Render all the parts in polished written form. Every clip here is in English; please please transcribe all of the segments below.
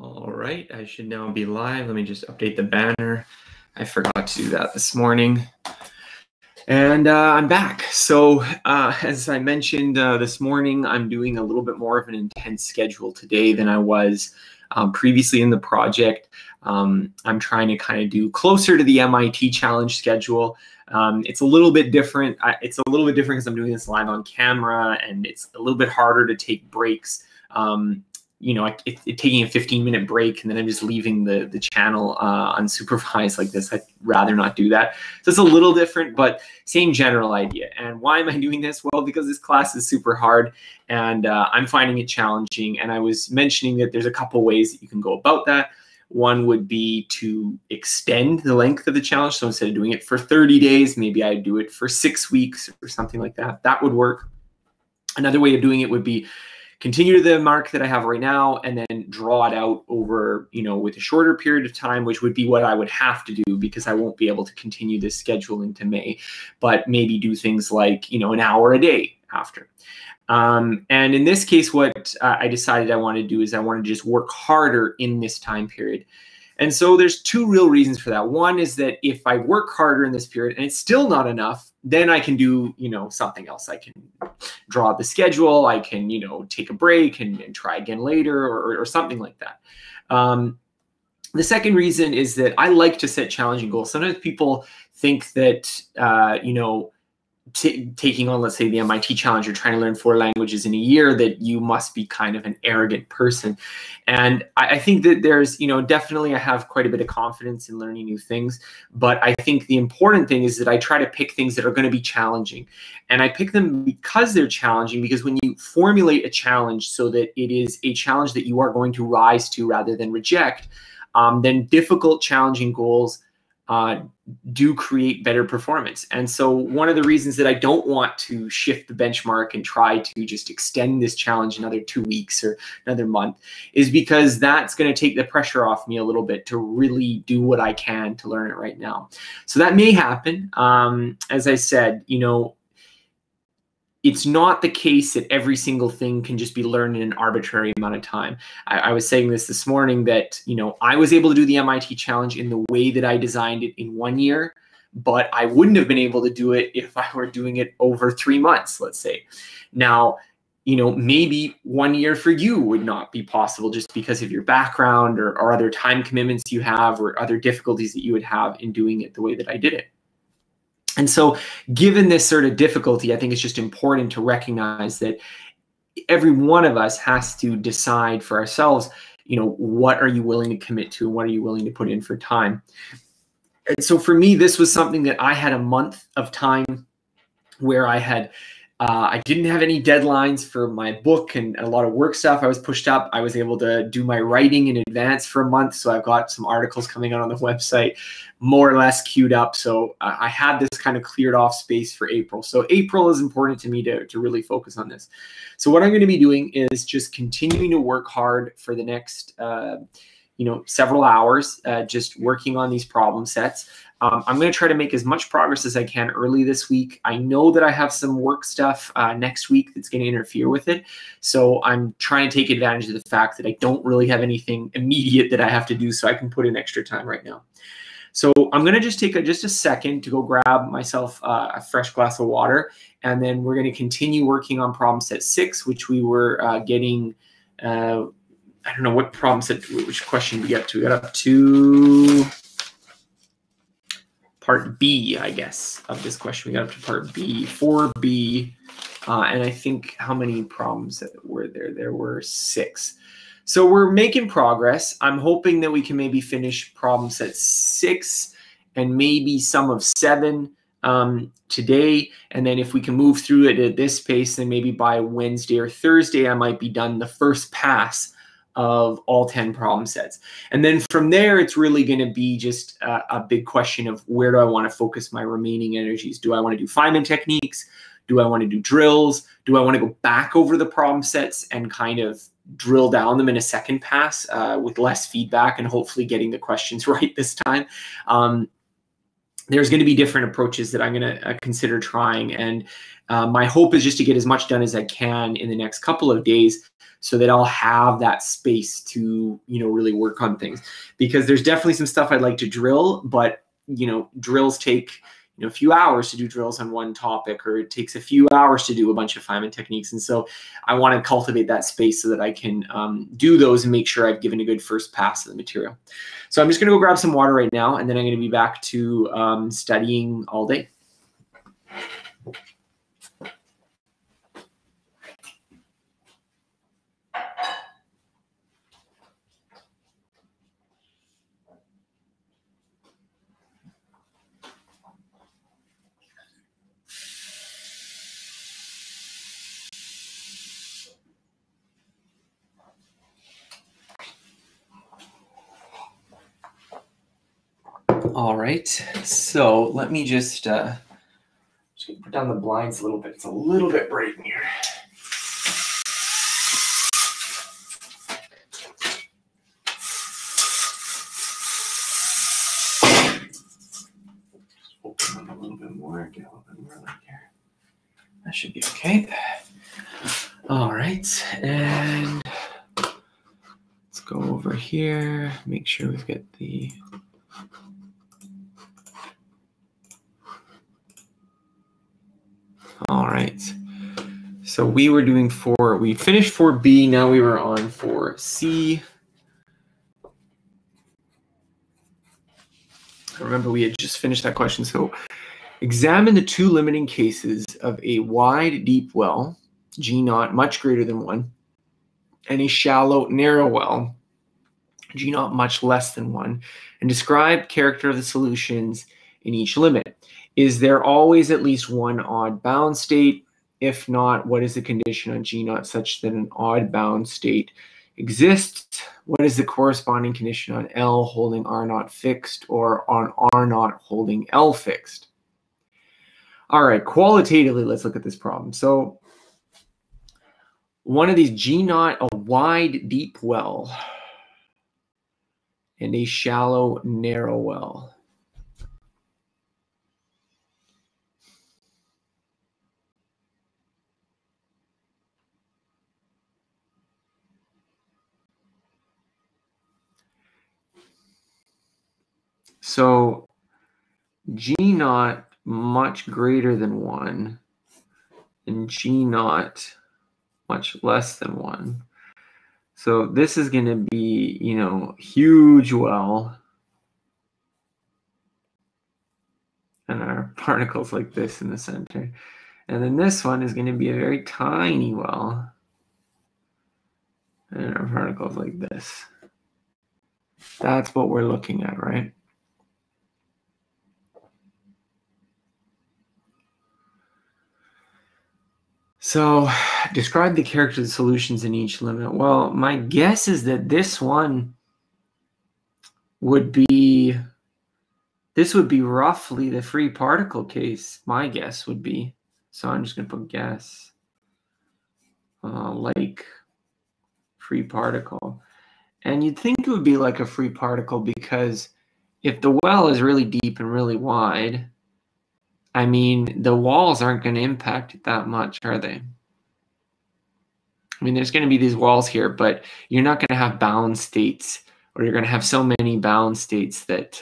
All right, I should now be live. Let me just update the banner. I forgot to do that this morning. And I'm back. So as I mentioned this morning, I'm doing a little bit more of an intense schedule today than I was previously in the project. I'm trying to kind of do closer to the MIT challenge schedule. It's a little bit different. It's a little bit different because I'm doing this live on camera, and it's a little bit harder to take breaks. Taking a 15-minute break and then I'm just leaving the channel unsupervised like this. I'd rather not do that. So it's a little different, but same general idea. And why am I doing this? Well, because this class is super hard and I'm finding it challenging. And I was mentioning that there's a couple ways that you can go about that. One would be to extend the length of the challenge. So instead of doing it for 30 days, maybe I'd do it for 6 weeks or something like that. That would work. Another way of doing it would be continue to the mark that I have right now and then draw it out over, with a shorter period of time, which would be what I would have to do because I won't be able to continue this schedule into May, but maybe do things like, an hour a day after. And in this case, what I decided I want to do is I want to just work harder in this time period. And so there's two real reasons for that. One is that if I work harder in this period and it's still not enough, then I can do, something else. I can draw the schedule. I can, take a break and try again later or something like that. The second reason is that I like to set challenging goals. Sometimes people think that, taking on, let's say, the MIT challenge or trying to learn 4 languages in a year, that you must be kind of an arrogant person. And I think that there's, definitely I have quite a bit of confidence in learning new things. But I think the important thing is that I try to pick things that are going to be challenging. And I pick them because they're challenging, because when you formulate a challenge so that it is a challenge that you are going to rise to rather than reject, then difficult, challenging goals do create better performance. And so one of the reasons that I don't want to shift the benchmark and try to just extend this challenge another 2 weeks or another month is because that's going to take the pressure off me a little bit to really do what I can to learn it right now. So that may happen. As I said, it's not the case that every single thing can just be learned in an arbitrary amount of time. I was saying this morning that, I was able to do the MIT challenge in the way that I designed it in 1 year, but I wouldn't have been able to do it if I were doing it over 3 months, let's say. Now, maybe 1 year for you would not be possible just because of your background or other time commitments you have or other difficulties that you would have in doing it the way that I did it. And so given this sort of difficulty, I think it's just important to recognize that every one of us has to decide for ourselves, what are you willing to commit to and what are you willing to put in for time? And so for me, this was something that I had a month of time where I had I didn't have any deadlines for my book and a lot of work stuff. I was pushed up. I was able to do my writing in advance for a month. So I've got some articles coming out on the website, more or less queued up. So I had this kind of cleared off space for April. So April is important to me to really focus on this. So what I'm going to be doing is just continuing to work hard for the next several hours, just working on these problem sets. I'm going to try to make as much progress as I can early this week. I know that I have some work stuff next week that's going to interfere with it. So I'm trying to take advantage of the fact that I don't really have anything immediate that I have to do so I can put in extra time right now. So I'm going to just take just a second to go grab myself a fresh glass of water. And then we're going to continue working on problem set 6, which we were getting, I don't know what problem set, which question we got to. We got up to part B, I guess, of this question. We got up to part B, 4B. And I think how many problems were there? There were 6. So we're making progress. I'm hoping that we can maybe finish problem set 6 and maybe some of 7 today. And then if we can move through it at this pace, then maybe by Wednesday or Thursday, I might be done the first pass of all 10 problem sets. And then from there, it's really going to be just a big question of where do I want to focus my remaining energies? Do I want to do Feynman techniques? Do I want to do drills? Do I want to go back over the problem sets and kind of drill down them in a second pass with less feedback and hopefully getting the questions right this time? there's going to be different approaches that I'm going to consider trying. And my hope is just to get as much done as I can in the next couple of days so that I'll have that space to, really work on things. Because there's definitely some stuff I'd like to drill, but, drills take, a few hours to do drills on one topic, or it takes a few hours to do a bunch of Feynman techniques. And so I want to cultivate that space so that I can do those and make sure I've given a good first pass of the material. So I'm just going to go grab some water right now, and then I'm going to be back to studying all day. All right, so let me just put down the blinds a little bit. It's a little bit bright in here. Open them a little bit more, get a little bit more light here. That should be okay. All right, and let's go over here, make sure we've got the... All right, so we were doing we finished 4B, now we were on 4C. Remember, we had just finished that question. So examine the two limiting cases of a wide, deep well, G naught much greater than 1, and a shallow, narrow well, G naught much less than 1, and describe character of the solutions in each limit. Is there always at least one odd bound state? If not, what is the condition on G naught such that an odd bound state exists? What is the corresponding condition on L holding R naught fixed, or on R naught holding L fixed? All right, qualitatively, let's look at this problem. So one of these G naught, a wide, deep well, and a shallow, narrow well. So G naught much greater than 1 and G naught much less than 1. So this is going to be, huge well. And our particles like this in the center. And then this one is going to be a very tiny well. And our particles like this. That's what we're looking at, right? So describe the character of the solutions in each limit. Well, my guess is that this one would be, this would be roughly the free particle case. My guess would be, so I'm just going to put guess, like free particle. And you'd think it would be like a free particle because if the well is really deep and really wide, I mean, the walls aren't going to impact it that much, are they? I mean, there's going to be these walls here, but you're not going to have bound states, or you're going to have so many bound states that,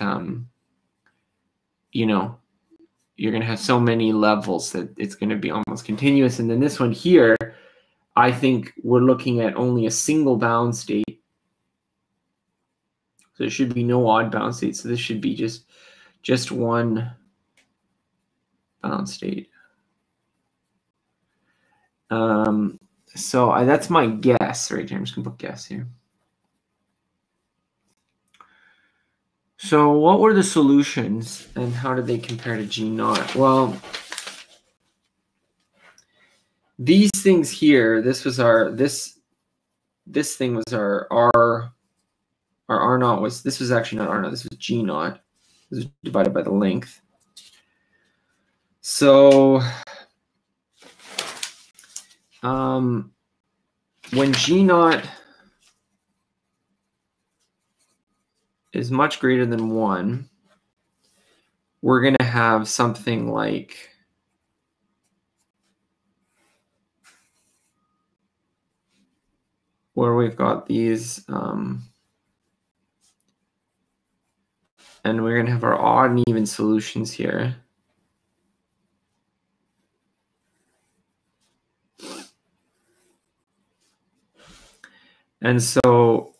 you're going to have so many levels that it's going to be almost continuous. And then this one here, I think we're looking at only a single bound state. So there should be no odd bound state. So this should be just one bound state. So that's my guess right here. I'm just going to put guess here. So what were the solutions and how did they compare to G naught? Well, these things here, this was our, this thing was our R naught was, this was actually not R naught, this was G naught. This was divided by the length. So when G naught is much greater than 1, we're going to have something like where we've got these, and we're going to have our odd and even solutions here. And so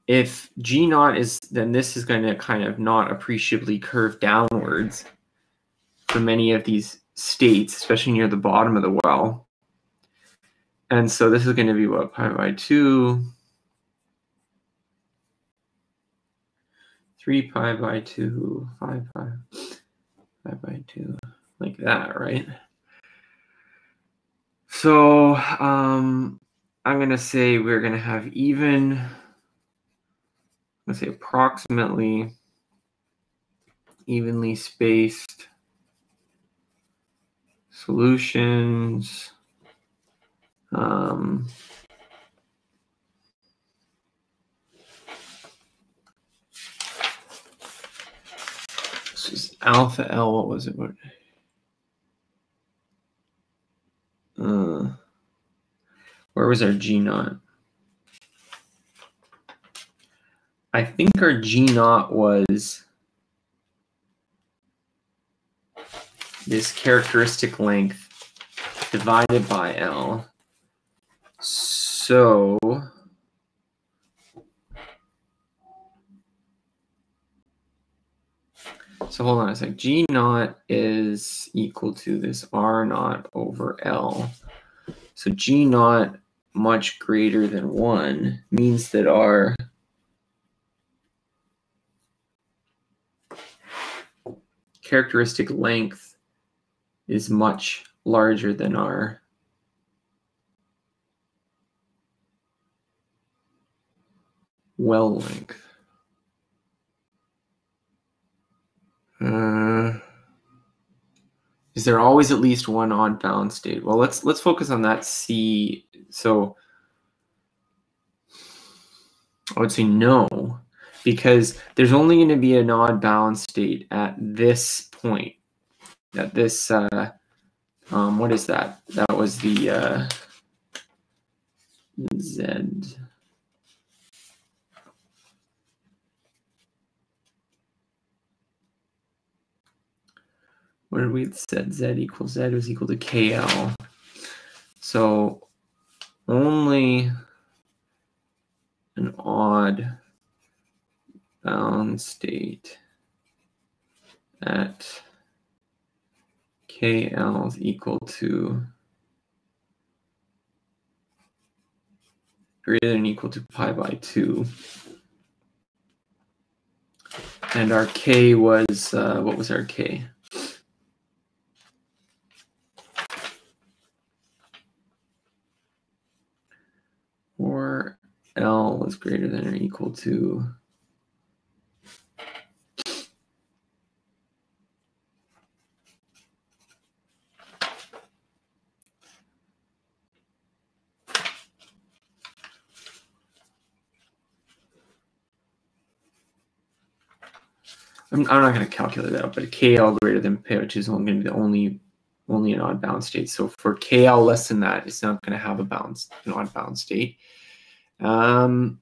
if G naught is, then this is going to kind of not appreciably curve downwards for many of these states, especially near the bottom of the well. And so this is going to be what, pi by 2, 3 pi by 2, 5 pi by 2, like that, right? So I'm going to say we're going to have even, let's say approximately evenly spaced solutions. This is alpha L. What was it? Where was our G naught? I think our G naught was this characteristic length divided by L. So hold on a sec. G naught is equal to this R naught over L. So G naught much greater than 1 means that our characteristic length is much larger than our well length. Is there always at least one odd bound state? Well, let's focus on that C. So I would say no, because there's only going to be an odd bound state at this point. At this, what is that? That was the Z. What did we set? Z equals Z was equal to KL. So only an odd bound state at KL is equal to greater than or equal to pi by 2. And our K was, what was our K? Or L was greater than or equal to I'm not going to calculate that, but KL greater than P, which is only going to be the only an odd bound state. So for KL less than that, it's not going to have an odd bound state. So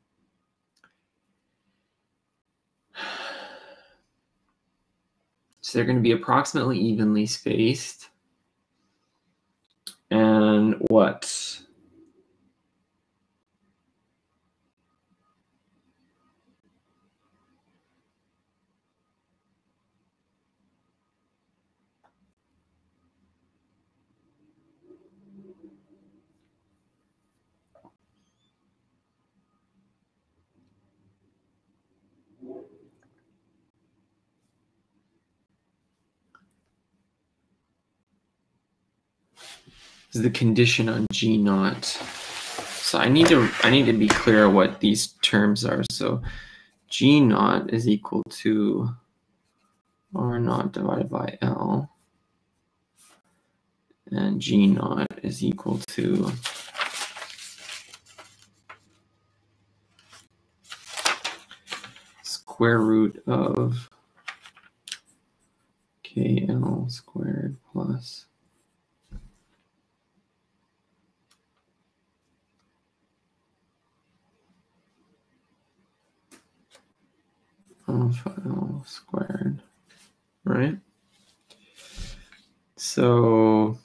they're going to be approximately evenly spaced. And what? Is the condition on G naught. So I need to be clear what these terms are. So G naught is equal to R naught divided by L. And G naught is equal to square root of KL squared plus alpha L squared, right? So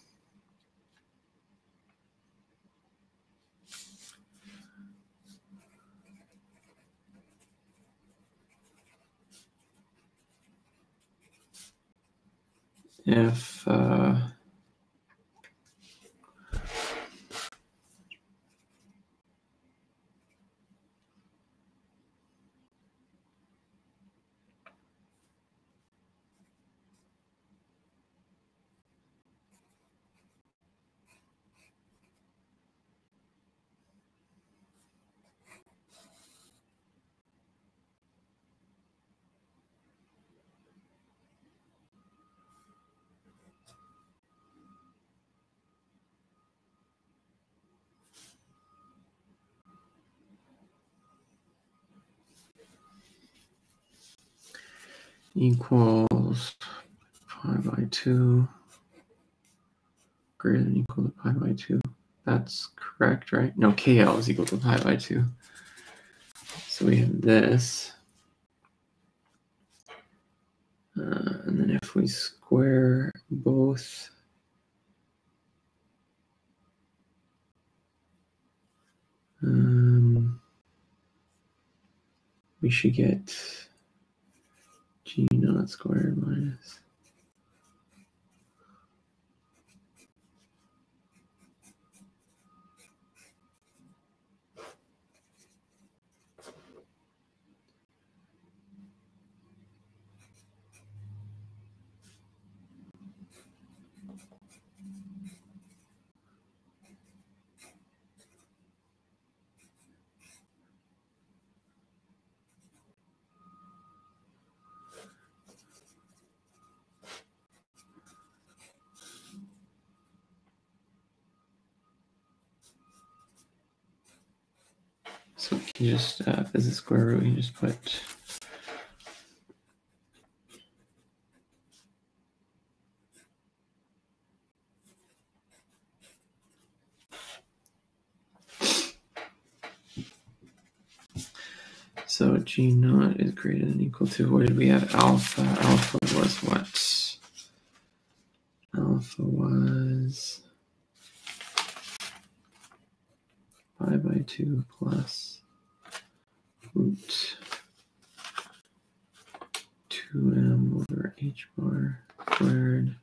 if equals pi by 2 greater than or equal to pi by 2. That's correct, right? No, KL is equal to pi by 2. So we have this. And then if we square both, we should get G naught squared minus so you just as a square root, you just put so G naught is greater than or equal to, what did we have? Alpha. Alpha was what? Alpha was pi by 2 plus root 2m over h bar squared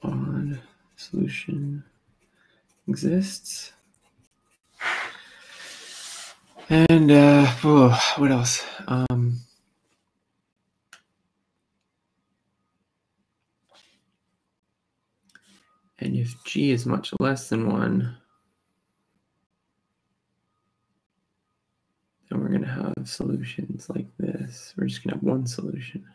odd solution exists. And what else? And if G is much less than 1, then we're going to have solutions like this. We're just going to have one solution.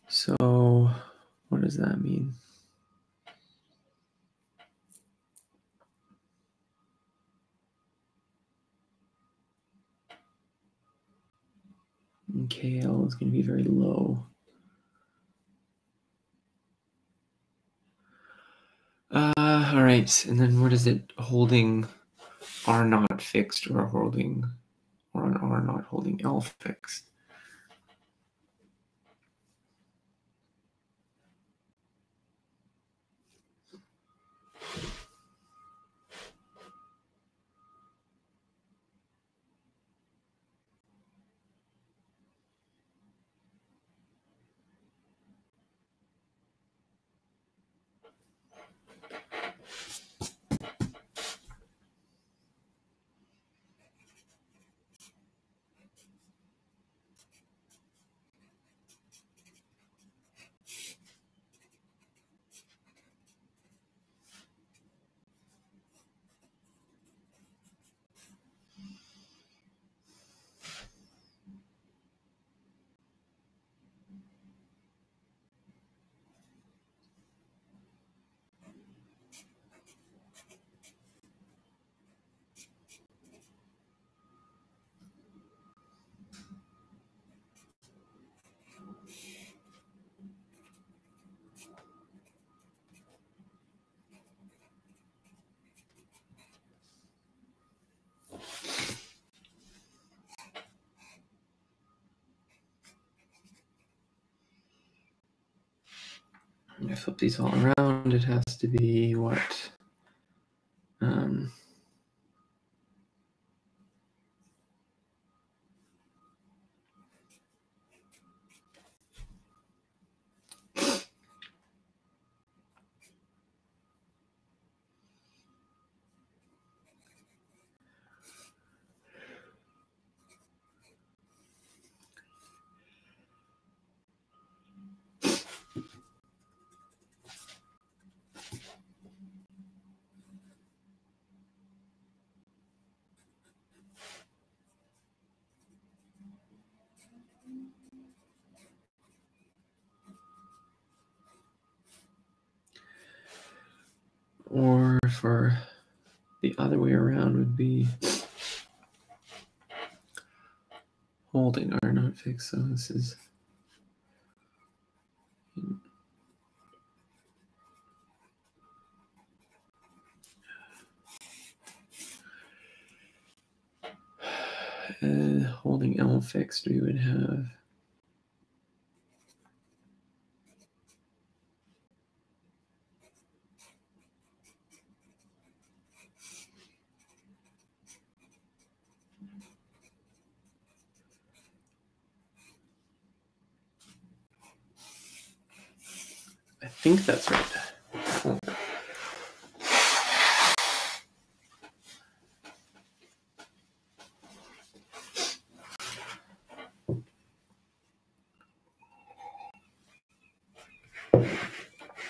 So what does that mean? And KL is going to be very low. All right, and then what is it holding R naught fixed or holding or an R naught holding L fixed? When I flip these all around, it has to be what? Or for the other way around would be holding R not fixed. So this is holding L fixed. We would have I think that's right.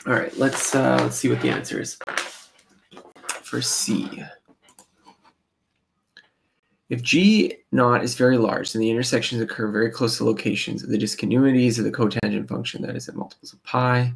All right, let's see what the answer is. For C, if G naught is very large, then the intersections occur very close to locations of the discontinuities of the cotangent function that is at multiples of pi.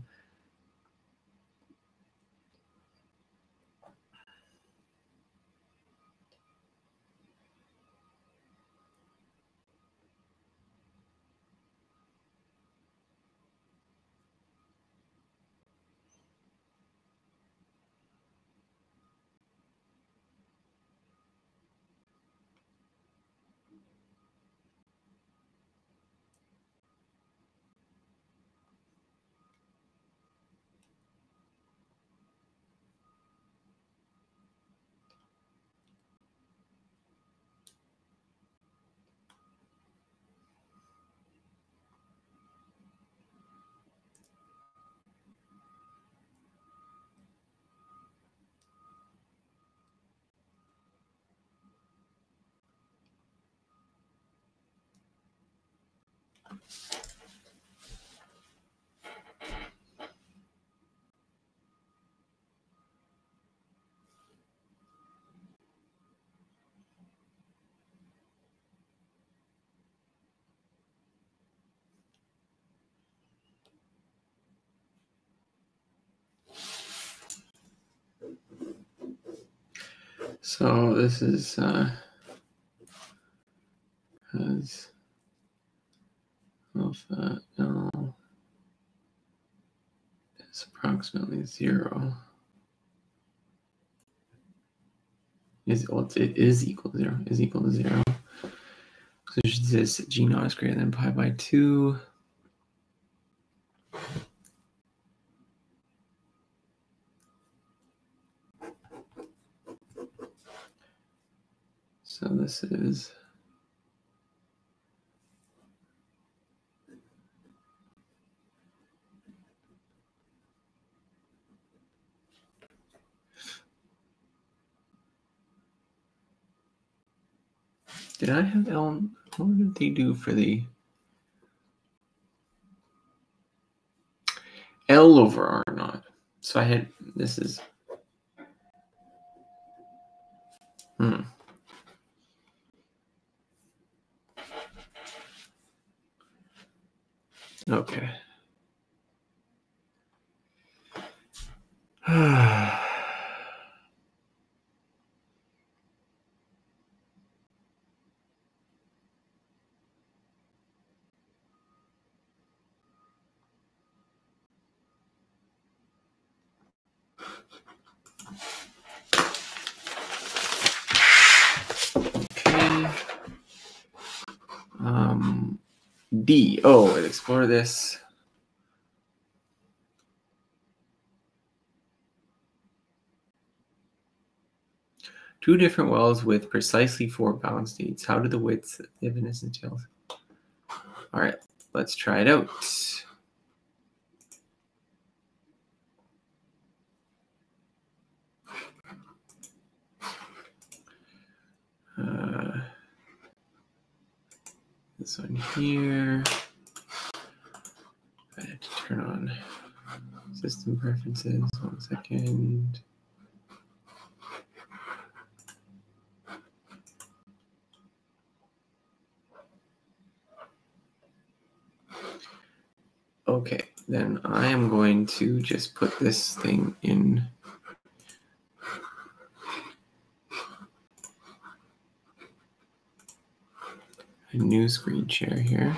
So this is has alpha L is approximately 0. It is equal to 0. Is equal to 0. So it says G naught is greater than pi by 2. So this is did I have L? What did they do for the L over R naught? So I had this is okay. D. Oh, explore this. Two different wells with precisely 4 balance states. How do the widths of the evanescent tails? All right, let's try it out. This one here. I have to turn on system preferences. 1 second. Okay, then I am going to just put this thing in a new screen share here.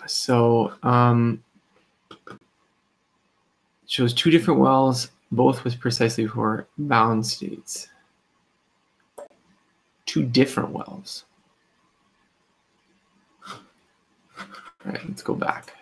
So shows 2 different wells, both with precisely 4 balance states. 2 different wells. All right, let's go back.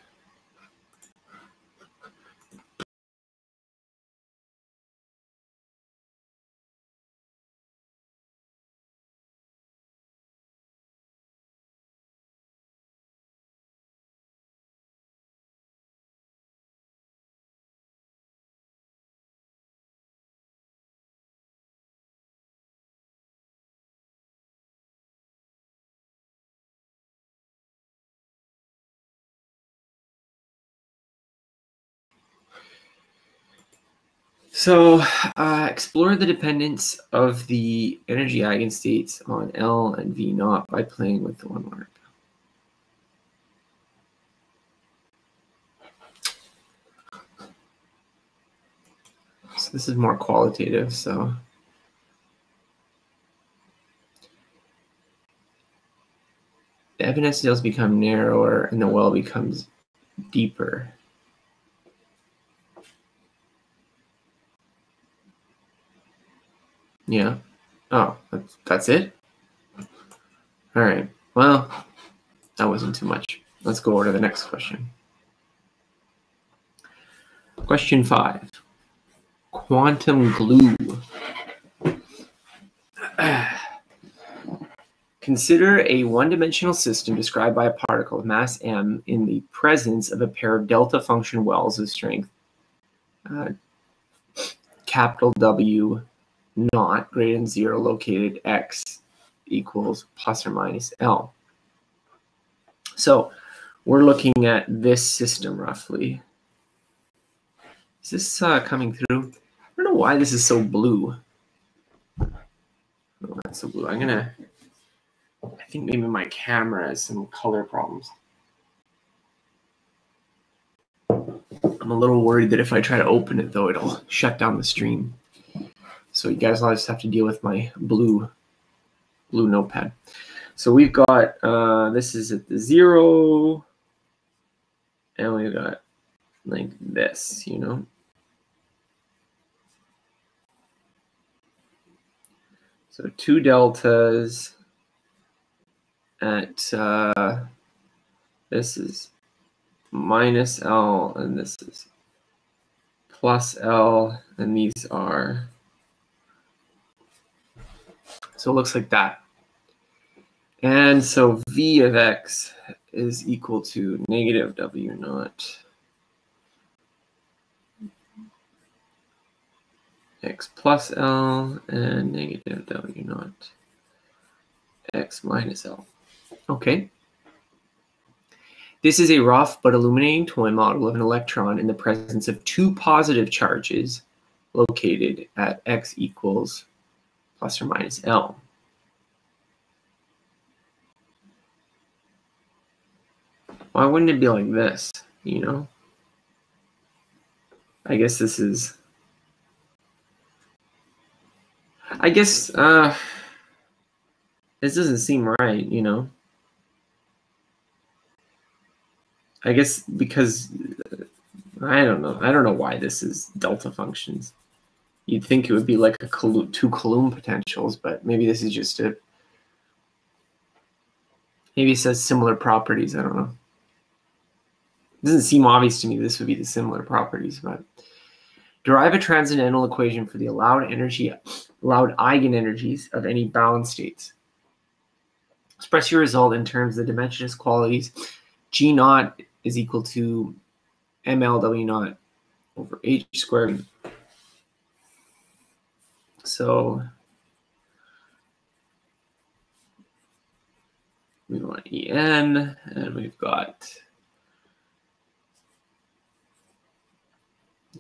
So explore the dependence of the energy eigenstates on L and V naught by playing with the 1 mark. So this is more qualitative. So the evanescent tails become narrower and the well becomes deeper. Yeah. Oh, that's it? All right. Well, that wasn't too much. Let's go over to the next question. Question 5. Quantum glue. Consider a one-dimensional system described by a particle of mass m in the presence of a pair of delta function wells of strength capital W naught greater than 0 located x equals plus or minus L. So we're looking at this system roughly. Is this coming through? I don't know why this is so blue. Oh, that's so blue. I think maybe my camera has some color problems. I'm a little worried that if I try to open it, though, it'll shut down the stream. So you guys will just have to deal with my blue notepad. So we've got, this is at the 0, And we got like this, you know. So 2 deltas at this is minus L, and this is plus L, and these are, so it looks like that. And so V of X is equal to negative W naught X plus L and negative W naught X minus L. Okay. This is a rough but illuminating toy model of an electron in the presence of 2 positive charges located at X equals plus or minus L. Why wouldn't it be like this, you know? I guess this is, I guess this doesn't seem right, you know? I guess because, I don't know. I don't know why this is delta functions. You'd think it would be like a 2 Coulomb potentials, but maybe this is just a, maybe it says similar properties. I don't know. It doesn't seem obvious to me this would be the similar properties, but derive a transcendental equation for the allowed eigenenergies of any bound states. Express your result in terms of the dimensionless qualities. G naught is equal to MLW naught over H squared. So we want En, and we've got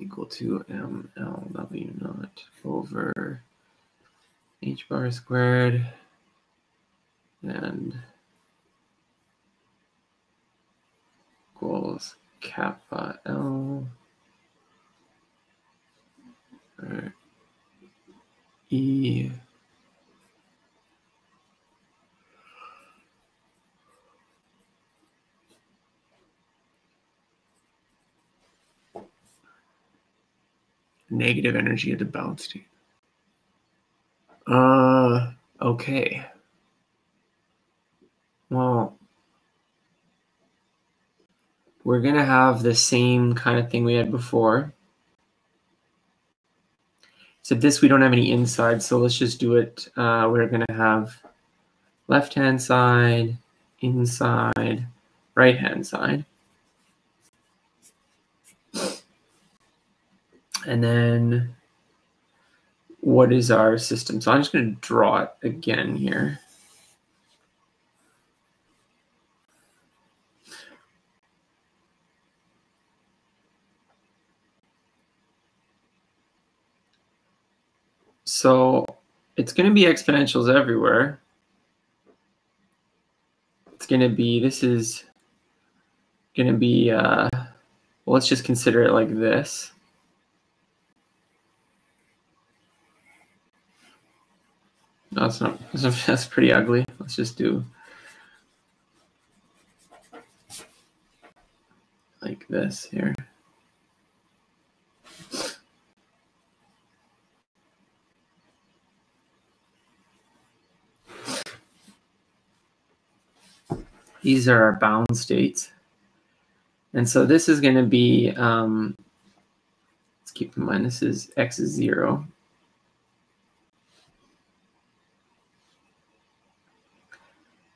equal to MLW naught over H bar squared and equals kappa L or E negative energy at the bound state. Okay. Well, we're going to have the same kind of thing we had before. Except this, we don't have any inside, so let's just do it. We're going to have left-hand side, inside, right-hand side. And then what is our system? So I'm just going to draw it again here. So it's going to be exponentials everywhere. It's going to be, this is going to be, well, let's just consider it like this. No, it's not, that's pretty ugly. Let's just do like this here. These are our bound states. And so this is going to be, let's keep in mind, this is X is 0.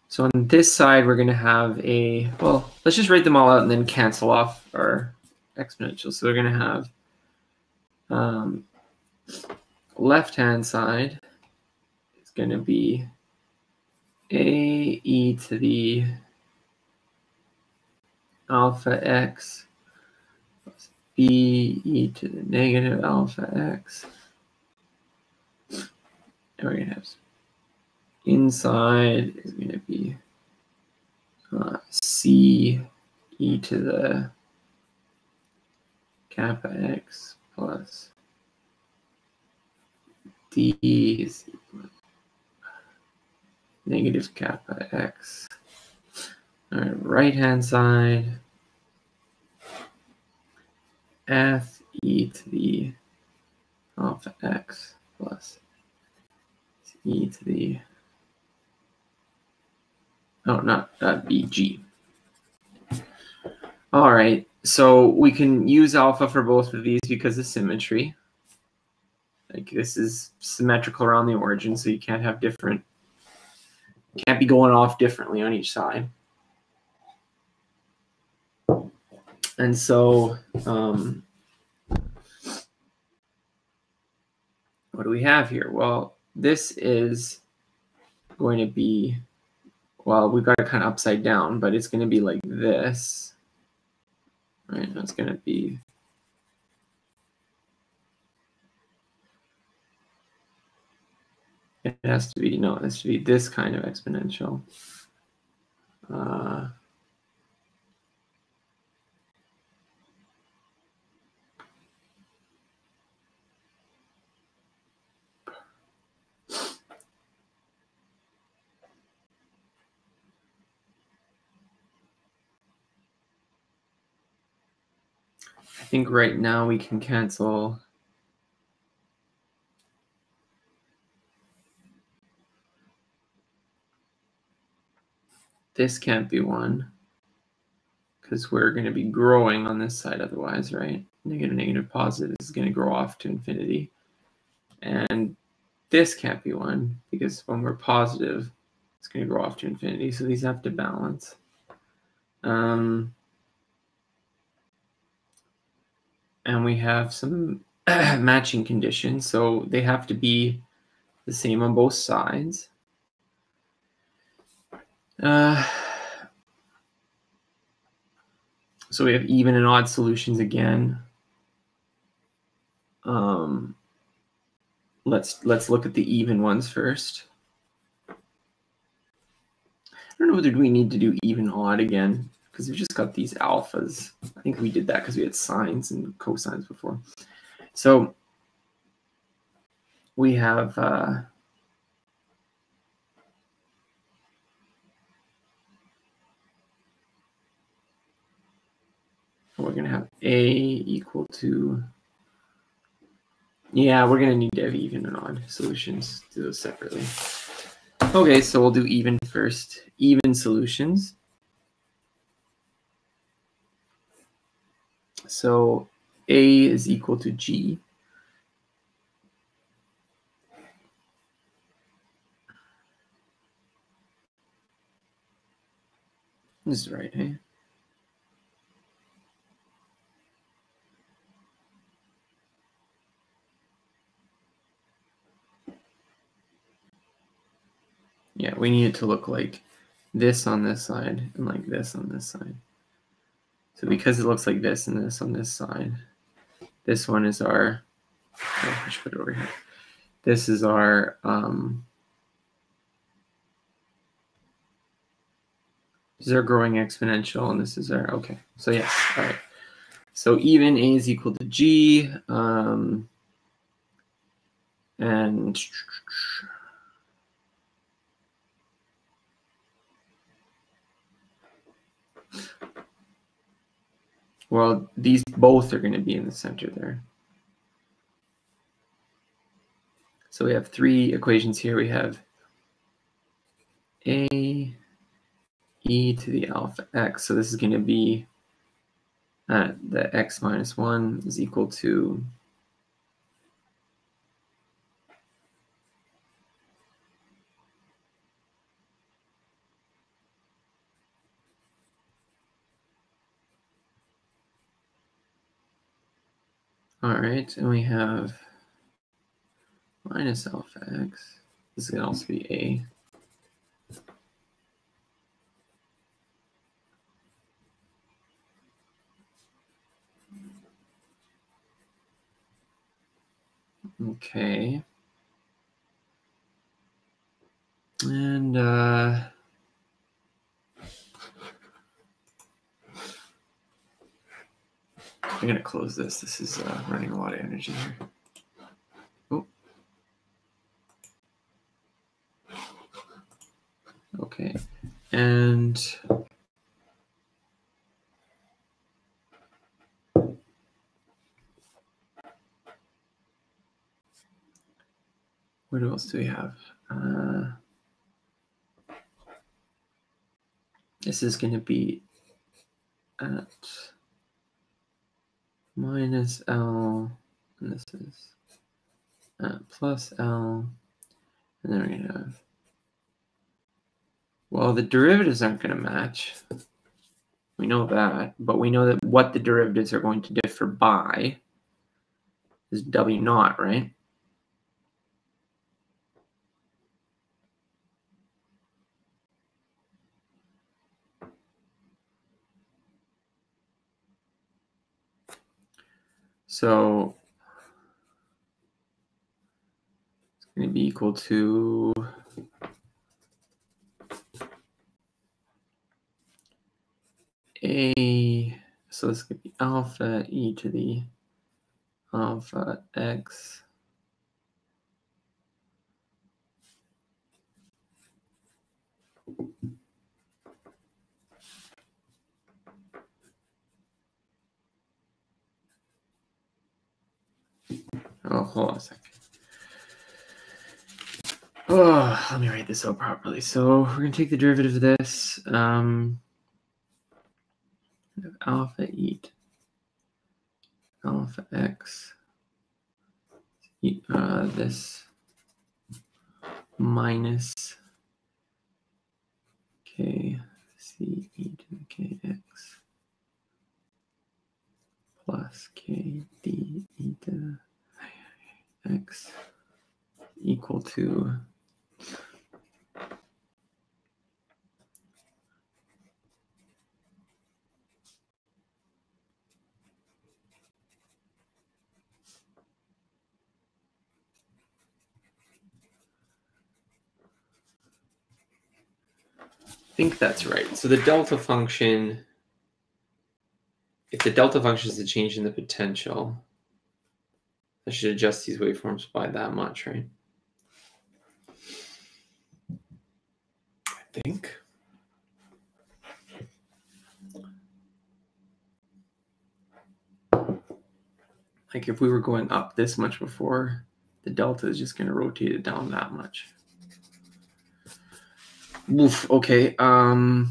So on this side, we're going to have a, well, let's just write them all out and then cancel off our exponentials. So we're going to have left-hand side is going to be A e to the alpha x plus B e to the negative alpha x. And we're going to have inside is going to be C e to the kappa x plus D is negative kappa x. All right, right-hand side f e to the alpha x plus e to the, oh, not bg. All right, so we can use alpha for both of these because of symmetry. Like this is symmetrical around the origin, so you can't have different, can't be going off differently on each side. And so what do we have here? Well, this is going to be, well, we've got it kind of upside down, but it's going to be like this, right? It's going to be, it has to be, no, it has to be this kind of exponential. I think right now we can cancel this, can't be 1 because we're going to be growing on this side otherwise, right? Negative, negative, positive is going to grow off to infinity. And this can't be 1 because when we're positive, it's going to grow off to infinity. So these have to balance. And we have some matching conditions. So they have to be the same on both sides. So we have even and odd solutions again. Let's look at the even ones first. I don't know whether we need to do even odd again because we've just got these alphas. I think we did that because we had sines and cosines before. So we have we're going to have a equal to, yeah, we're going to need to have even and odd solutions. Do those separately. Okay, so we'll do even first. Even solutions. So a is equal to g. This is right, hey? Yeah, we need it to look like this on this side and like this on this side. So because it looks like this and this on this side, this one is our, oh, I should put it over here. This is our, this is our growing exponential, and this is our, okay. So yes, all right. So even a is equal to g, and well, these both are going to be in the center there. So we have 3 equations here. We have a e to the alpha x. So this is going to be the x minus 1 is equal to all right, and we have minus alpha x. This can also be a. Okay. And I'm going to close this. This is running a lot of energy here. Oh. Okay. And what else do we have? This is going to be at minus L, and this is at plus L, and then we're going to have, well, the derivatives aren't going to match. We know that, but we know that what the derivatives are going to differ by is W naught, right? So it's going to be equal to A, so this could be alpha e to the alpha x oh, hold on a second. Oh, let me write this out properly. So we're going to take the derivative of this. Alpha e to alpha x, this minus k c e to the kx plus k d e to the x equal to I think that's right. So the delta function, if the delta function is the change in the potential, I should adjust these waveforms by that much, right? I think. Like if we were going up this much before, the delta is just going to rotate it down that much. Oof, okay. How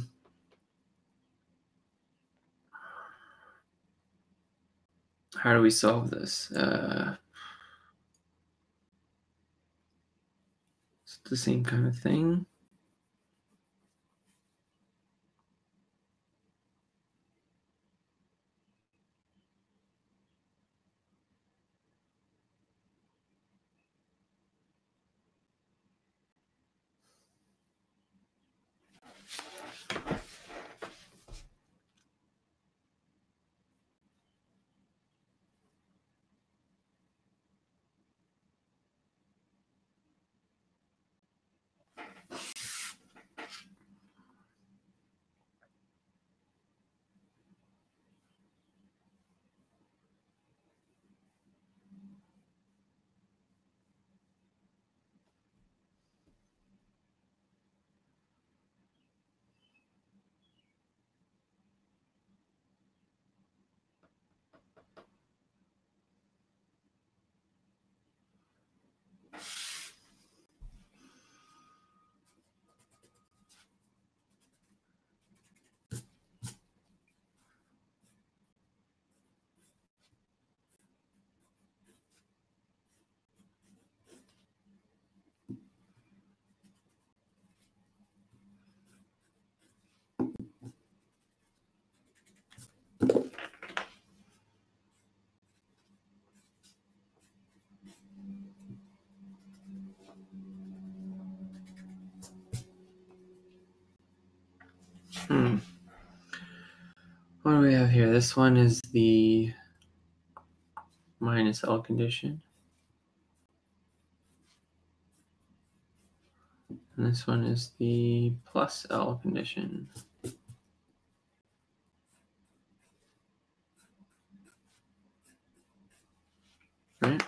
do we solve this? It's the same kind of thing. What do we have here? This one is the minus L condition. And this one is the plus L condition. Right?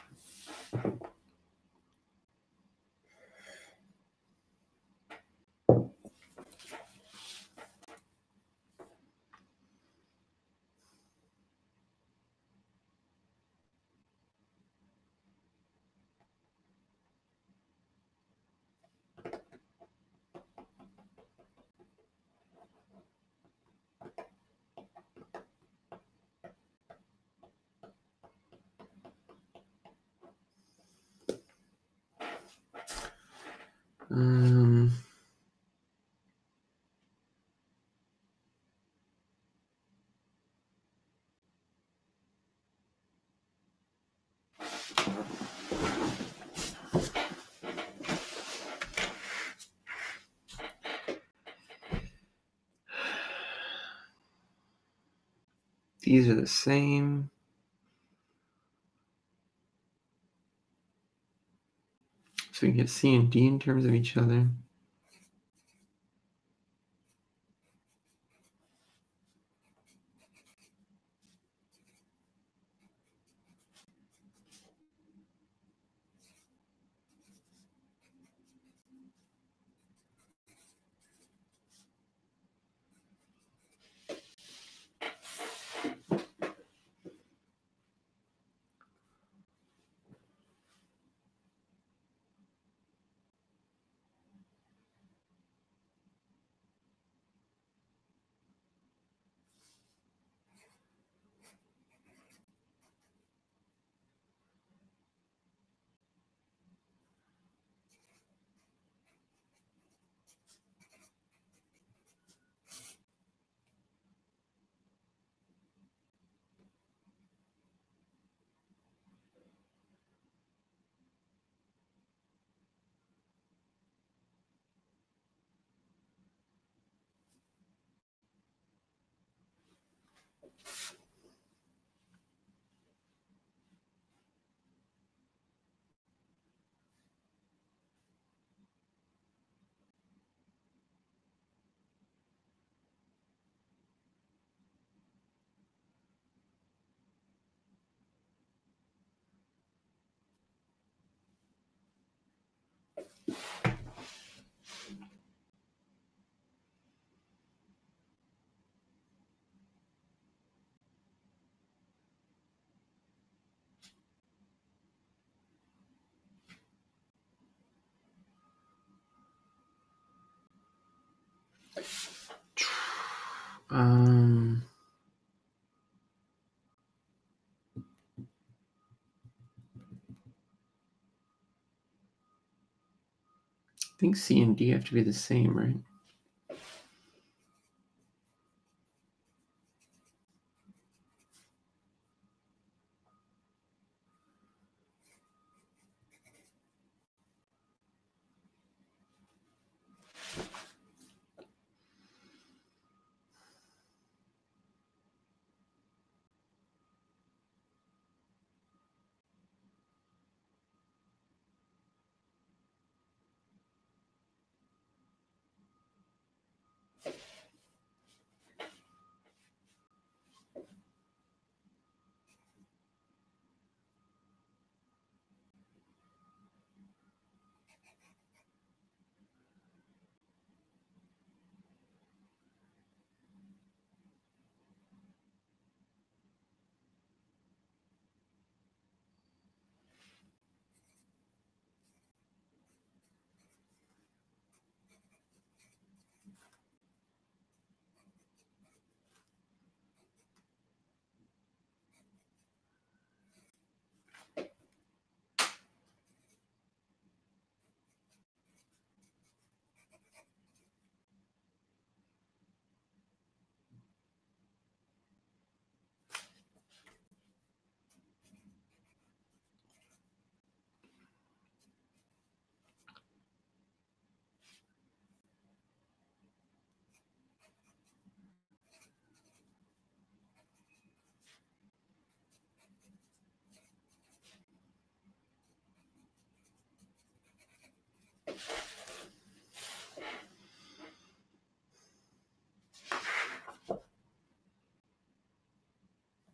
Um, these are the same. So we get C and D in terms of each other. I think C and D have to be the same, right?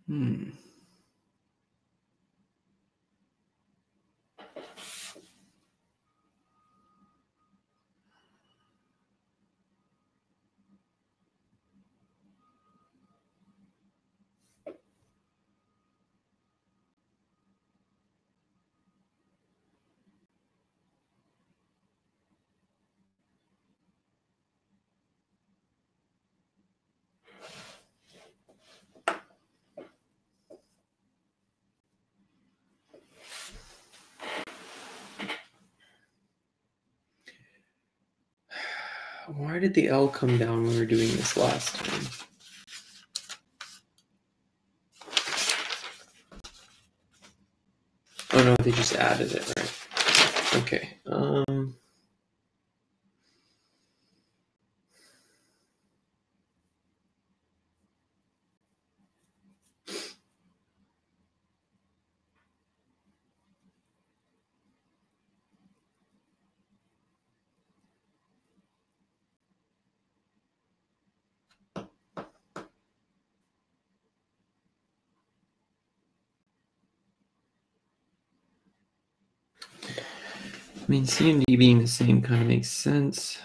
Hmm. Why did the L come down when we were doing this last time? Oh no, they just added it, right? Okay. I mean, C and D being the same kind of makes sense.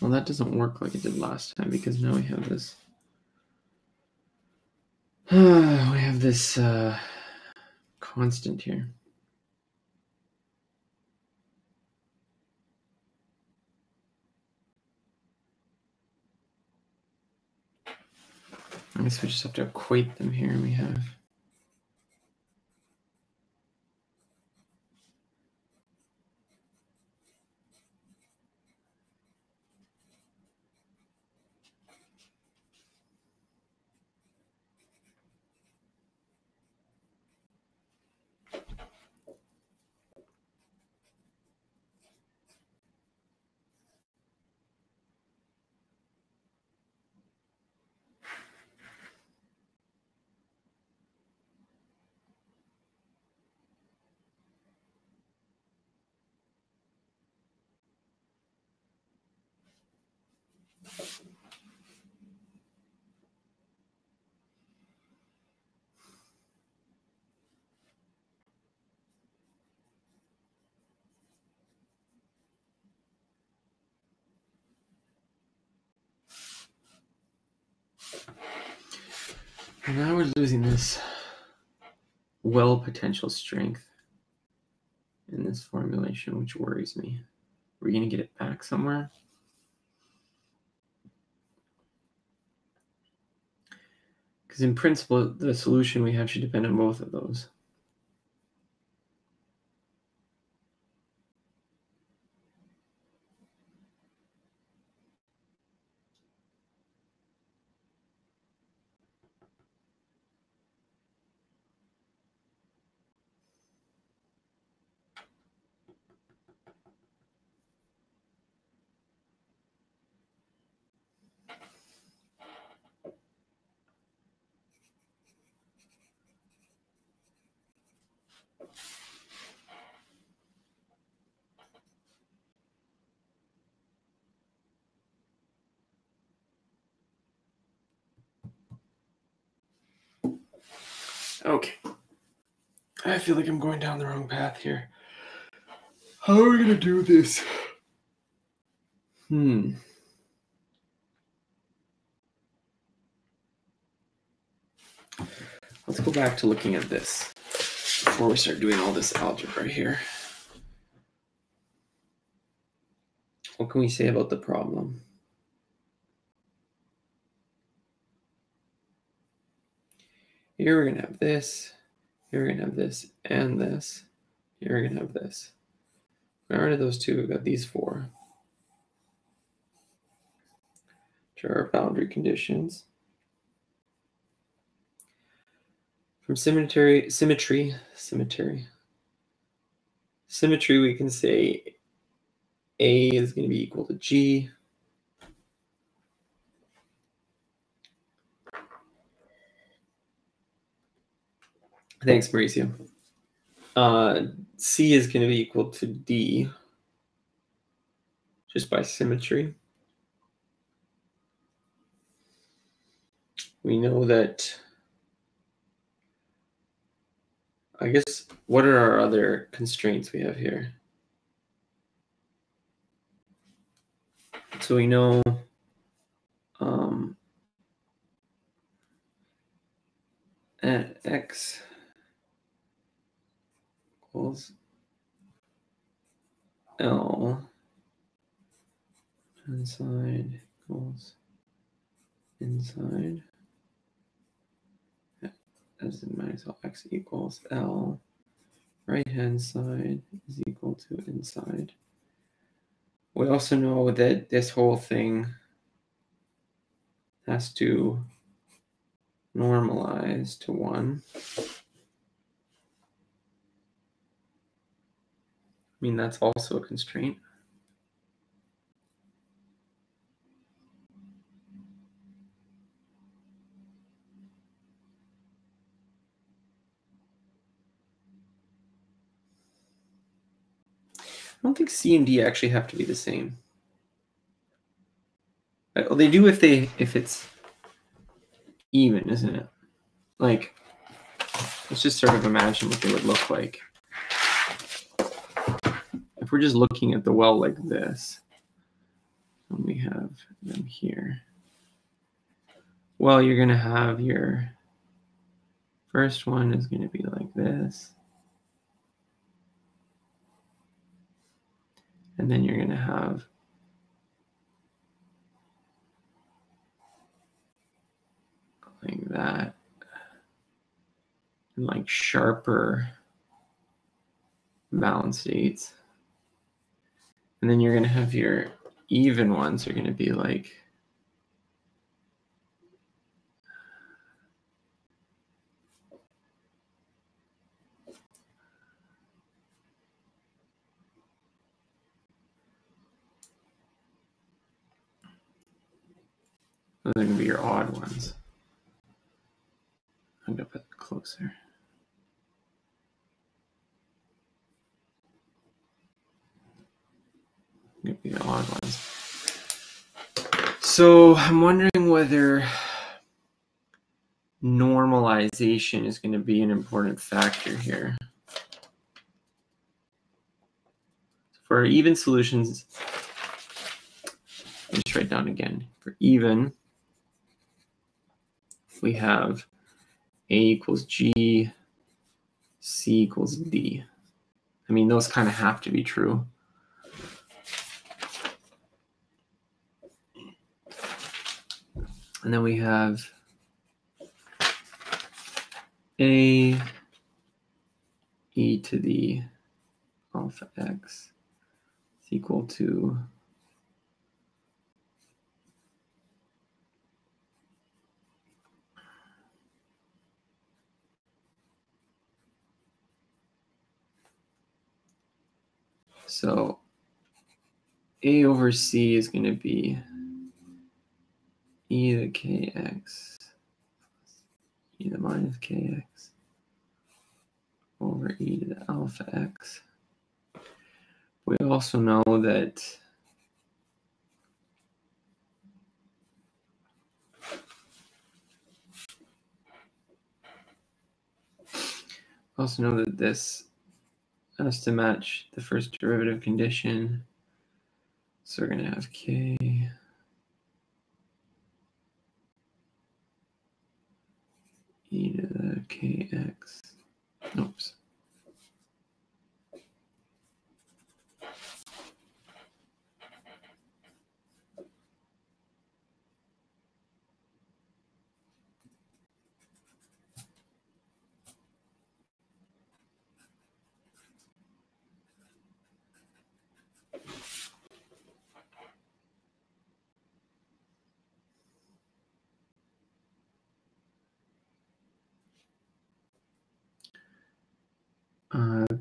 Well, that doesn't work like it did last time because now we have this. We have this constant here. I guess we just have to equate them here. We have and now we're losing this well potential strength in this formulation, which worries me. We're going to get it back somewhere. Because in principle, the solution we have should depend on both of those. Okay. I feel like I'm going down the wrong path here. How are we going to do this? Let's go back to looking at this before we start doing all this algebra here. What can we say about the problem? Here we're going to have this. Here we're going to have this and this. Here we're going to have this. Got rid of those two. We've got these four. Which are our boundary conditions. From symmetry, we can say A is going to be equal to G. Thanks, Mauricio. C is going to be equal to D, just by symmetry. We know that, I guess, what are our other constraints we have here? So we know at X equals L inside equals inside as in minus all X equals L. Right hand side is equal to inside. We also know that this whole thing has to normalize to 1. I mean, that's also a constraint. I don't think C and D actually have to be the same. Well, they do if it's even, isn't it? Like, let's just sort of imagine what they would look like. If we're just looking at the well like this, and we have them here. Well, you're going to have your first one is going to be like this. And then you're going to have like that. And like sharper balance states. And then you're going to have your even ones are going to be like those are going to be your odd ones. I'm going to put it closer. Going to be the odd ones. So I'm wondering whether normalization is going to be an important factor here. For even solutions, let me just write down again. For even, we have A equals G, C equals D. I mean, those kind of have to be true. And then we have A e to the alpha x is equal to so A over C is going to be e to the kx e to the minus kx over e to the alpha x. We also know that Also know that this has to match the first derivative condition. So we're going to have k e to the kx. Oops.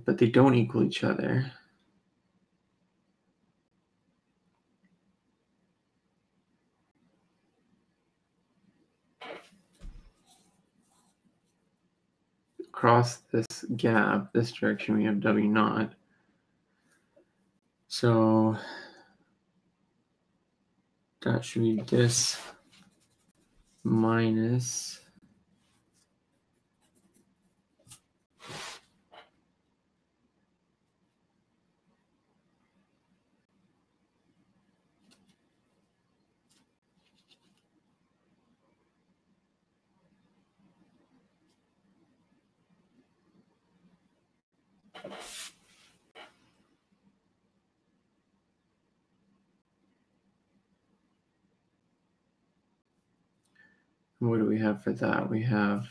But they don't equal each other. Across this gap, this direction, we have W naught. So that should be this minus what do we have for that? We have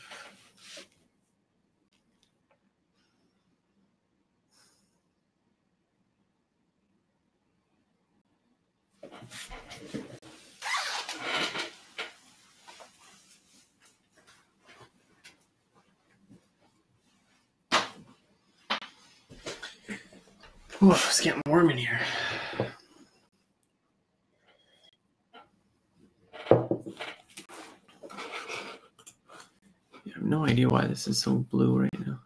it's getting warm in here. I have no idea why this is so blue right now.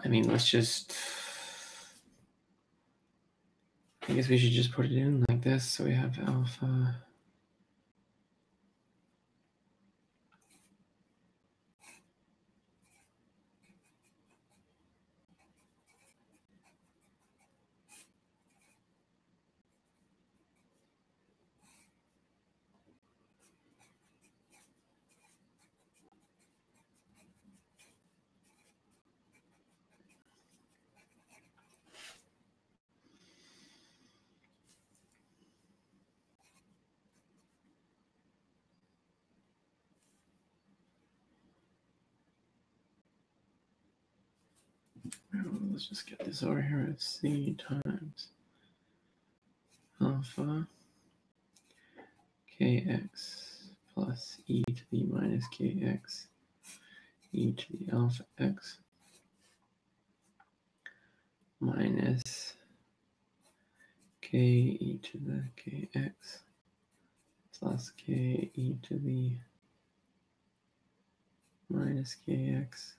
I mean, let's just, I guess we should just put it in like this. So we have alpha. Let's just get this over here as C times alpha kx plus e to the minus kx e to the alpha x minus k e to the kx plus k e to the minus kx.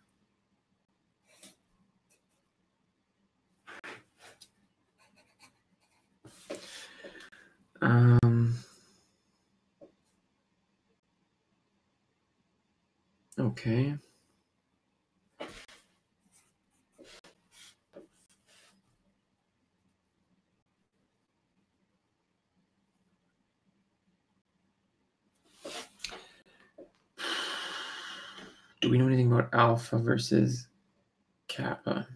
Okay. Do we know anything about alpha versus kappa?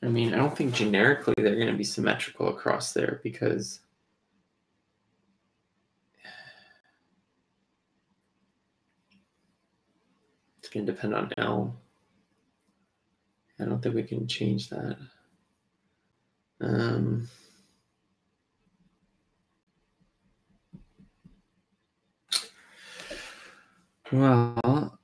I mean, I don't think generically they're going to be symmetrical across there because going to depend on L. I don't think we can change that. Well,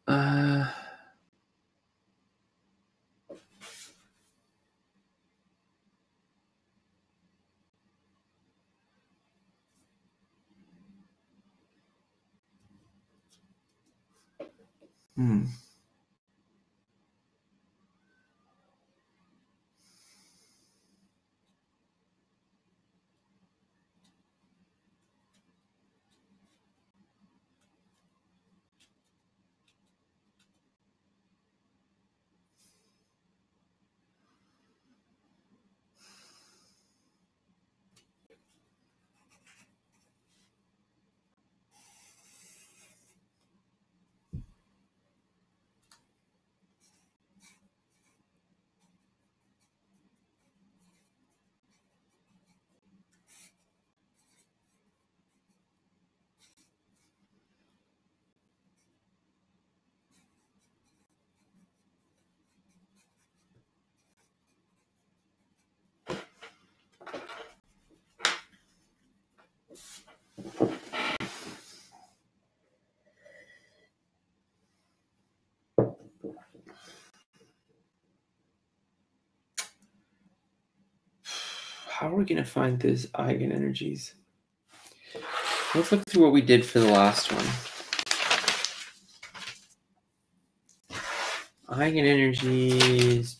how are we going to find these eigenenergies? Let's look through what we did for the last one. Eigenenergies.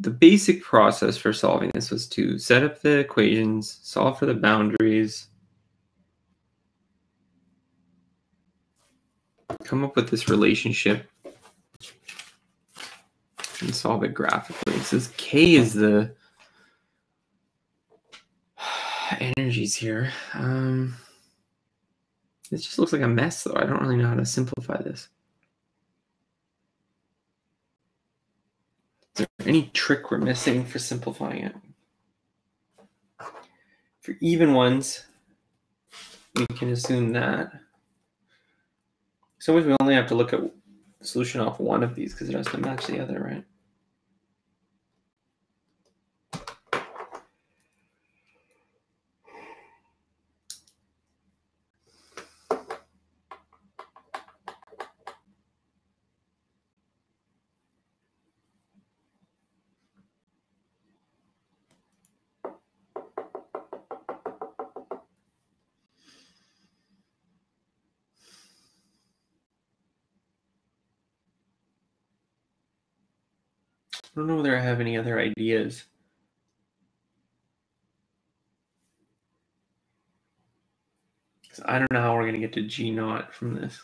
The basic process for solving this was to set up the equations, solve for the boundaries, come up with this relationship, and solve it graphically. It says K is the energies here. This just looks like a mess, though. I don't really know how to simplify this. Is there any trick we're missing for simplifying it? For even ones, we can assume that. So we only have to look at the solution off one of these because it has to match the other, right? I don't know whether I have any other ideas. I don't know how we're going to get to G naught from this.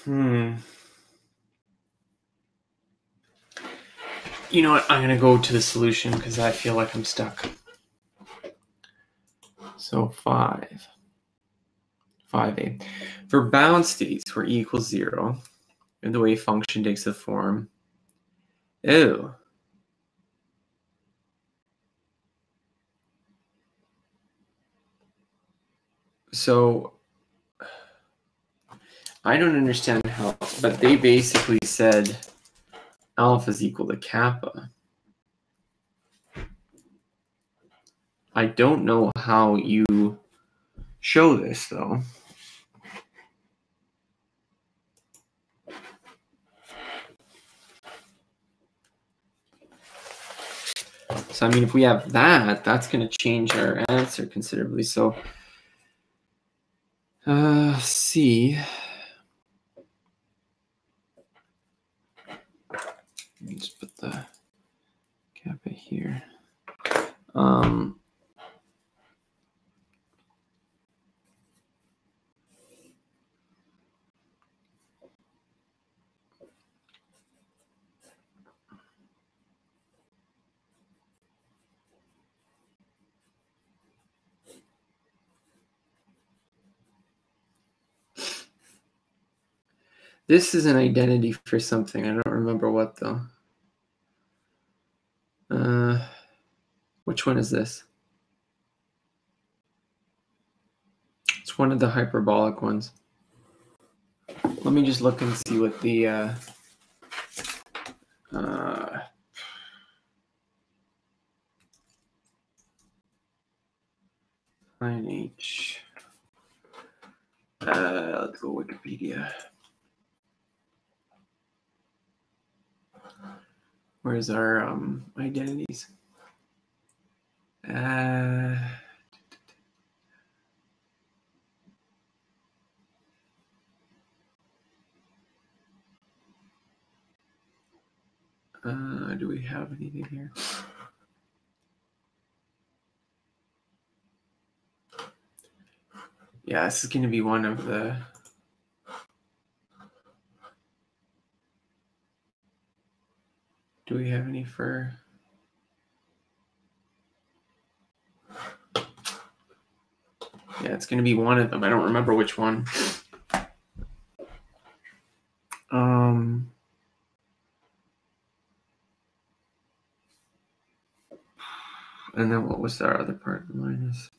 You know what? I'm going to go to the solution because I feel like I'm stuck. So 5a. For bound states where E equals 0, and the wave function takes the form, So I don't understand how, but they basically said alpha is equal to kappa. I don't know how you show this, though. So, I mean, if we have that, that's going to change our answer considerably. So, C. Let me just put the kappa here. This is an identity for something. I don't remember what, though. Which one is this? It's one of the hyperbolic ones. Let me just look and see what the Sine H. Let's go Wikipedia. Where's our identities? Do we have anything here? Yeah, this is going to be one of the. Do we have any for? Yeah, it's going to be one of them. I don't remember which one. And then what was our other part? Minus.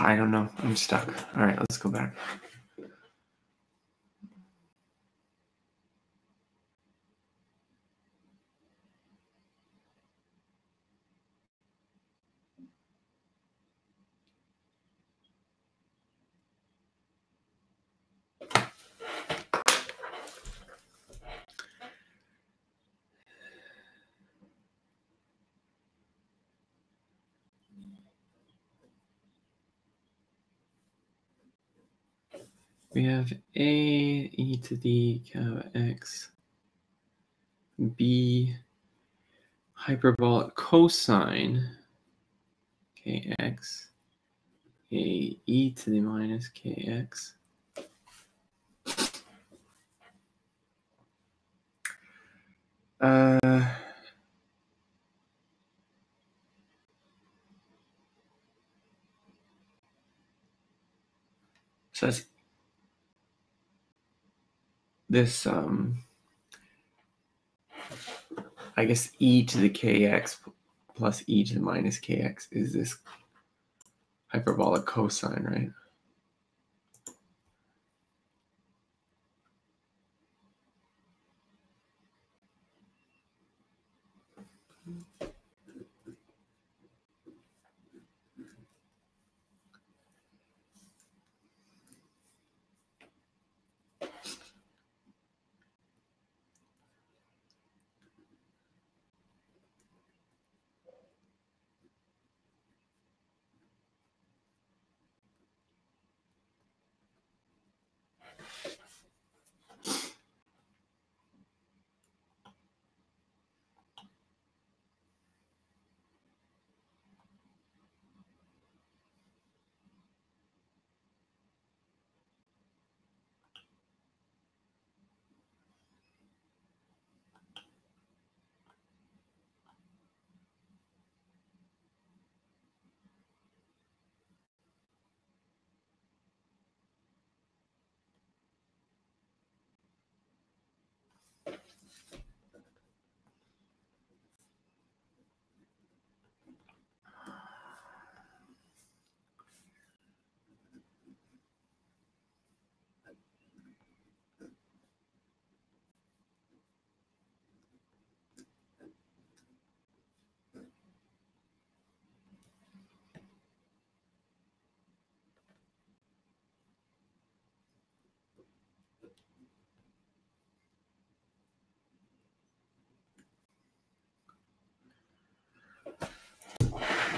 I don't know. I'm stuck. All right, let's go back. We have A e to the kappa x, B hyperbolic cosine kx, A e to the minus kx. So that's this, I guess e to the kx plus e to the minus kx is this hyperbolic cosine, right?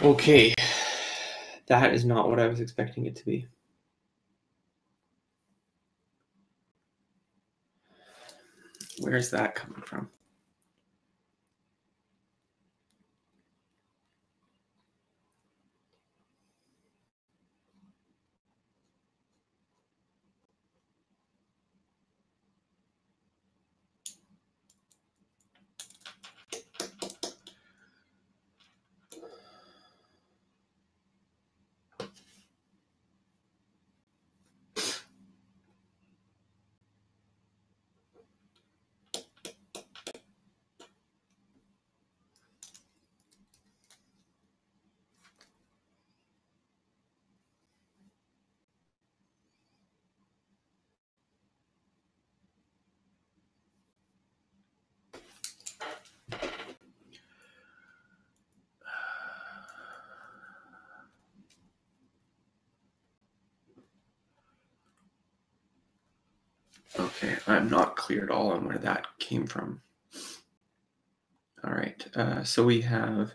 Okay, that is not what I was expecting it to be. Where is that coming from? Okay, I'm not clear at all on where that came from. All right, so we have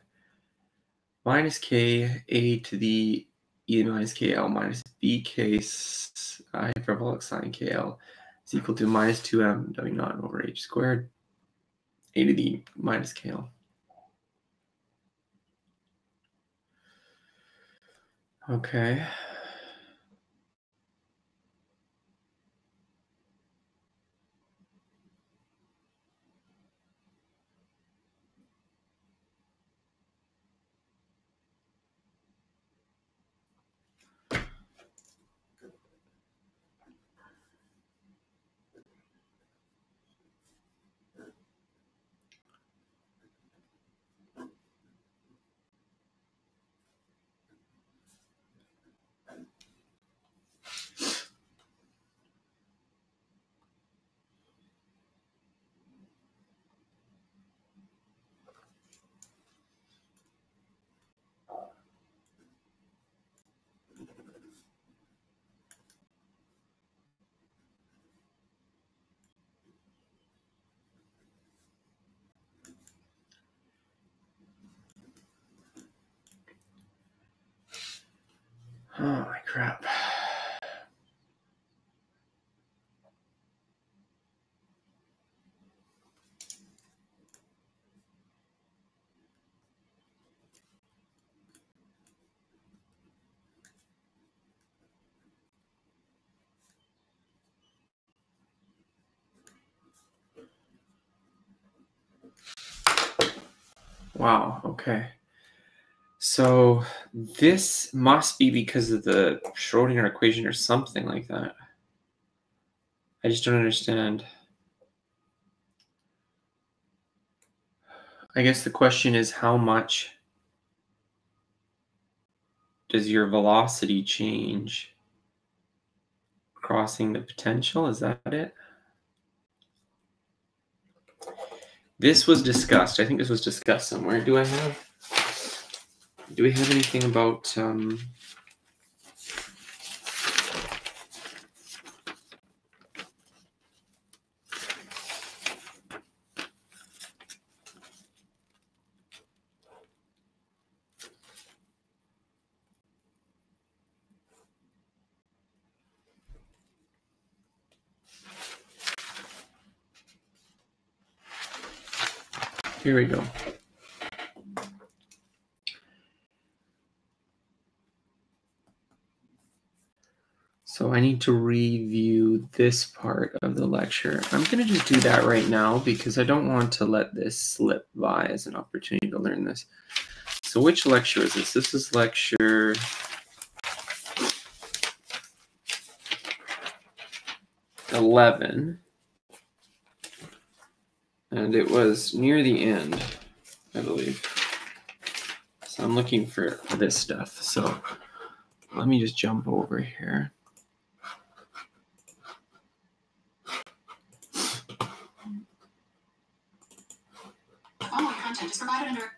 minus k a to the e minus kl minus bk hyperbolic sine kl is equal to minus 2m w naught over h squared a to the minus kl. Okay. Oh my crap. Wow, okay. So this must be because of the Schrodinger equation or something like that. I just don't understand. I guess the question is, how much does your velocity change crossing the potential? Is that it? This was discussed. I think this was discussed somewhere. Do we have anything about here we go. So I need to review this part of the lecture. I'm going to just do that right now because I don't want to let this slip by as an opportunity to learn this. So which lecture is this? This is lecture 11. And it was near the end, I believe. So I'm looking for this stuff. So let me just jump over here. The following content is provided under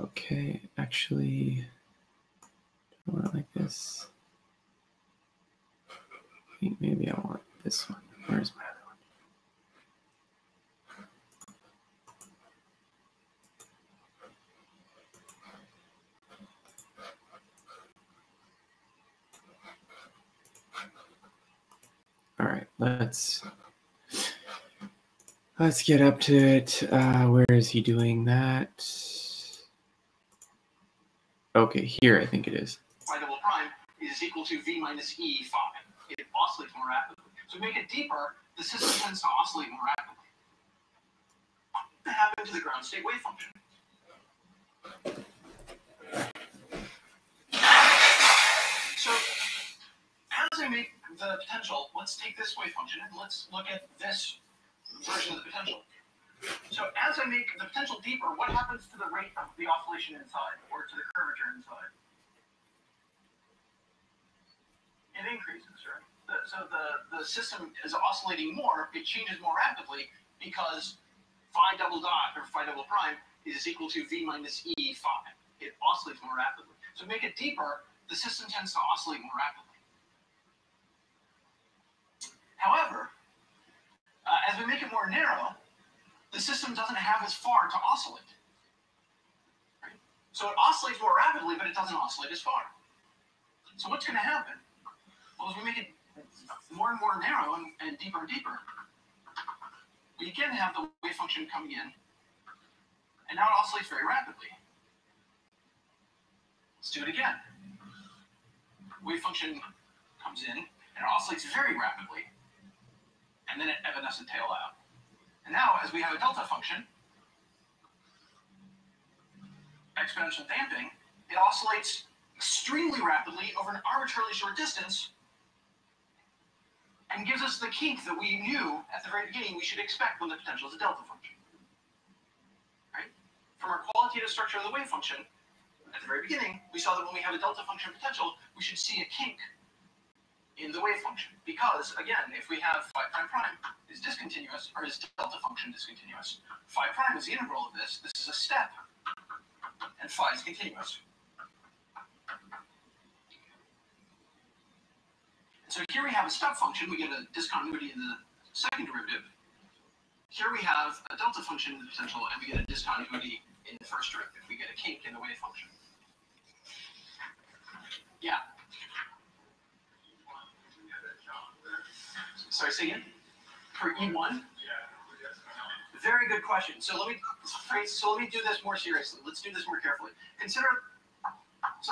Okay, actually, I want it like this. I think maybe I want this one. Where's my other one? All right, let's get up to it. Where is he doing that? Okay, here I think it is. Phi double prime is equal to v minus e phi. It oscillates more rapidly. So to make it deeper, the system tends to oscillate more rapidly. What happened to the ground state wave function? So as I make the potential, let's take this wave function and let's look at this version of the potential. So as I make the potential deeper, what happens to the rate of the oscillation inside, or to the curvature inside? It increases, right? So the system is oscillating more, it changes more rapidly because phi double dot, or phi double prime, is equal to v minus e phi. It oscillates more rapidly. So to make it deeper, the system tends to oscillate more rapidly. However, as we make it more narrow, the system doesn't have as far to oscillate. Right? So it oscillates more rapidly, but it doesn't oscillate as far. So what's going to happen? Well, as we make it more and more narrow and deeper, we again have the wave function coming in, and now it oscillates very rapidly. Let's do it again. Wave function comes in, and it oscillates very rapidly, and then it evanescent tail out. And now, as we have a delta function, exponential damping, it oscillates extremely rapidly over an arbitrarily short distance and gives us the kink that we knew at the very beginning we should expect when the potential is a delta function. Right? From our qualitative structure of the wave function, at the very beginning, we saw that when we have a delta function potential, we should see a kink in the wave function. Because, again, if we have phi prime prime is discontinuous, or is delta function discontinuous, phi prime is the integral of this is a step, and phi is continuous. And so here we have a step function, we get a discontinuity in the second derivative. Here we have a delta function in the potential, and we get a discontinuity in the first derivative. We get a kink in the wave function. Yeah. Sorry, say again? For E1? Very good question. So let me do this more seriously. Let's do this more carefully. So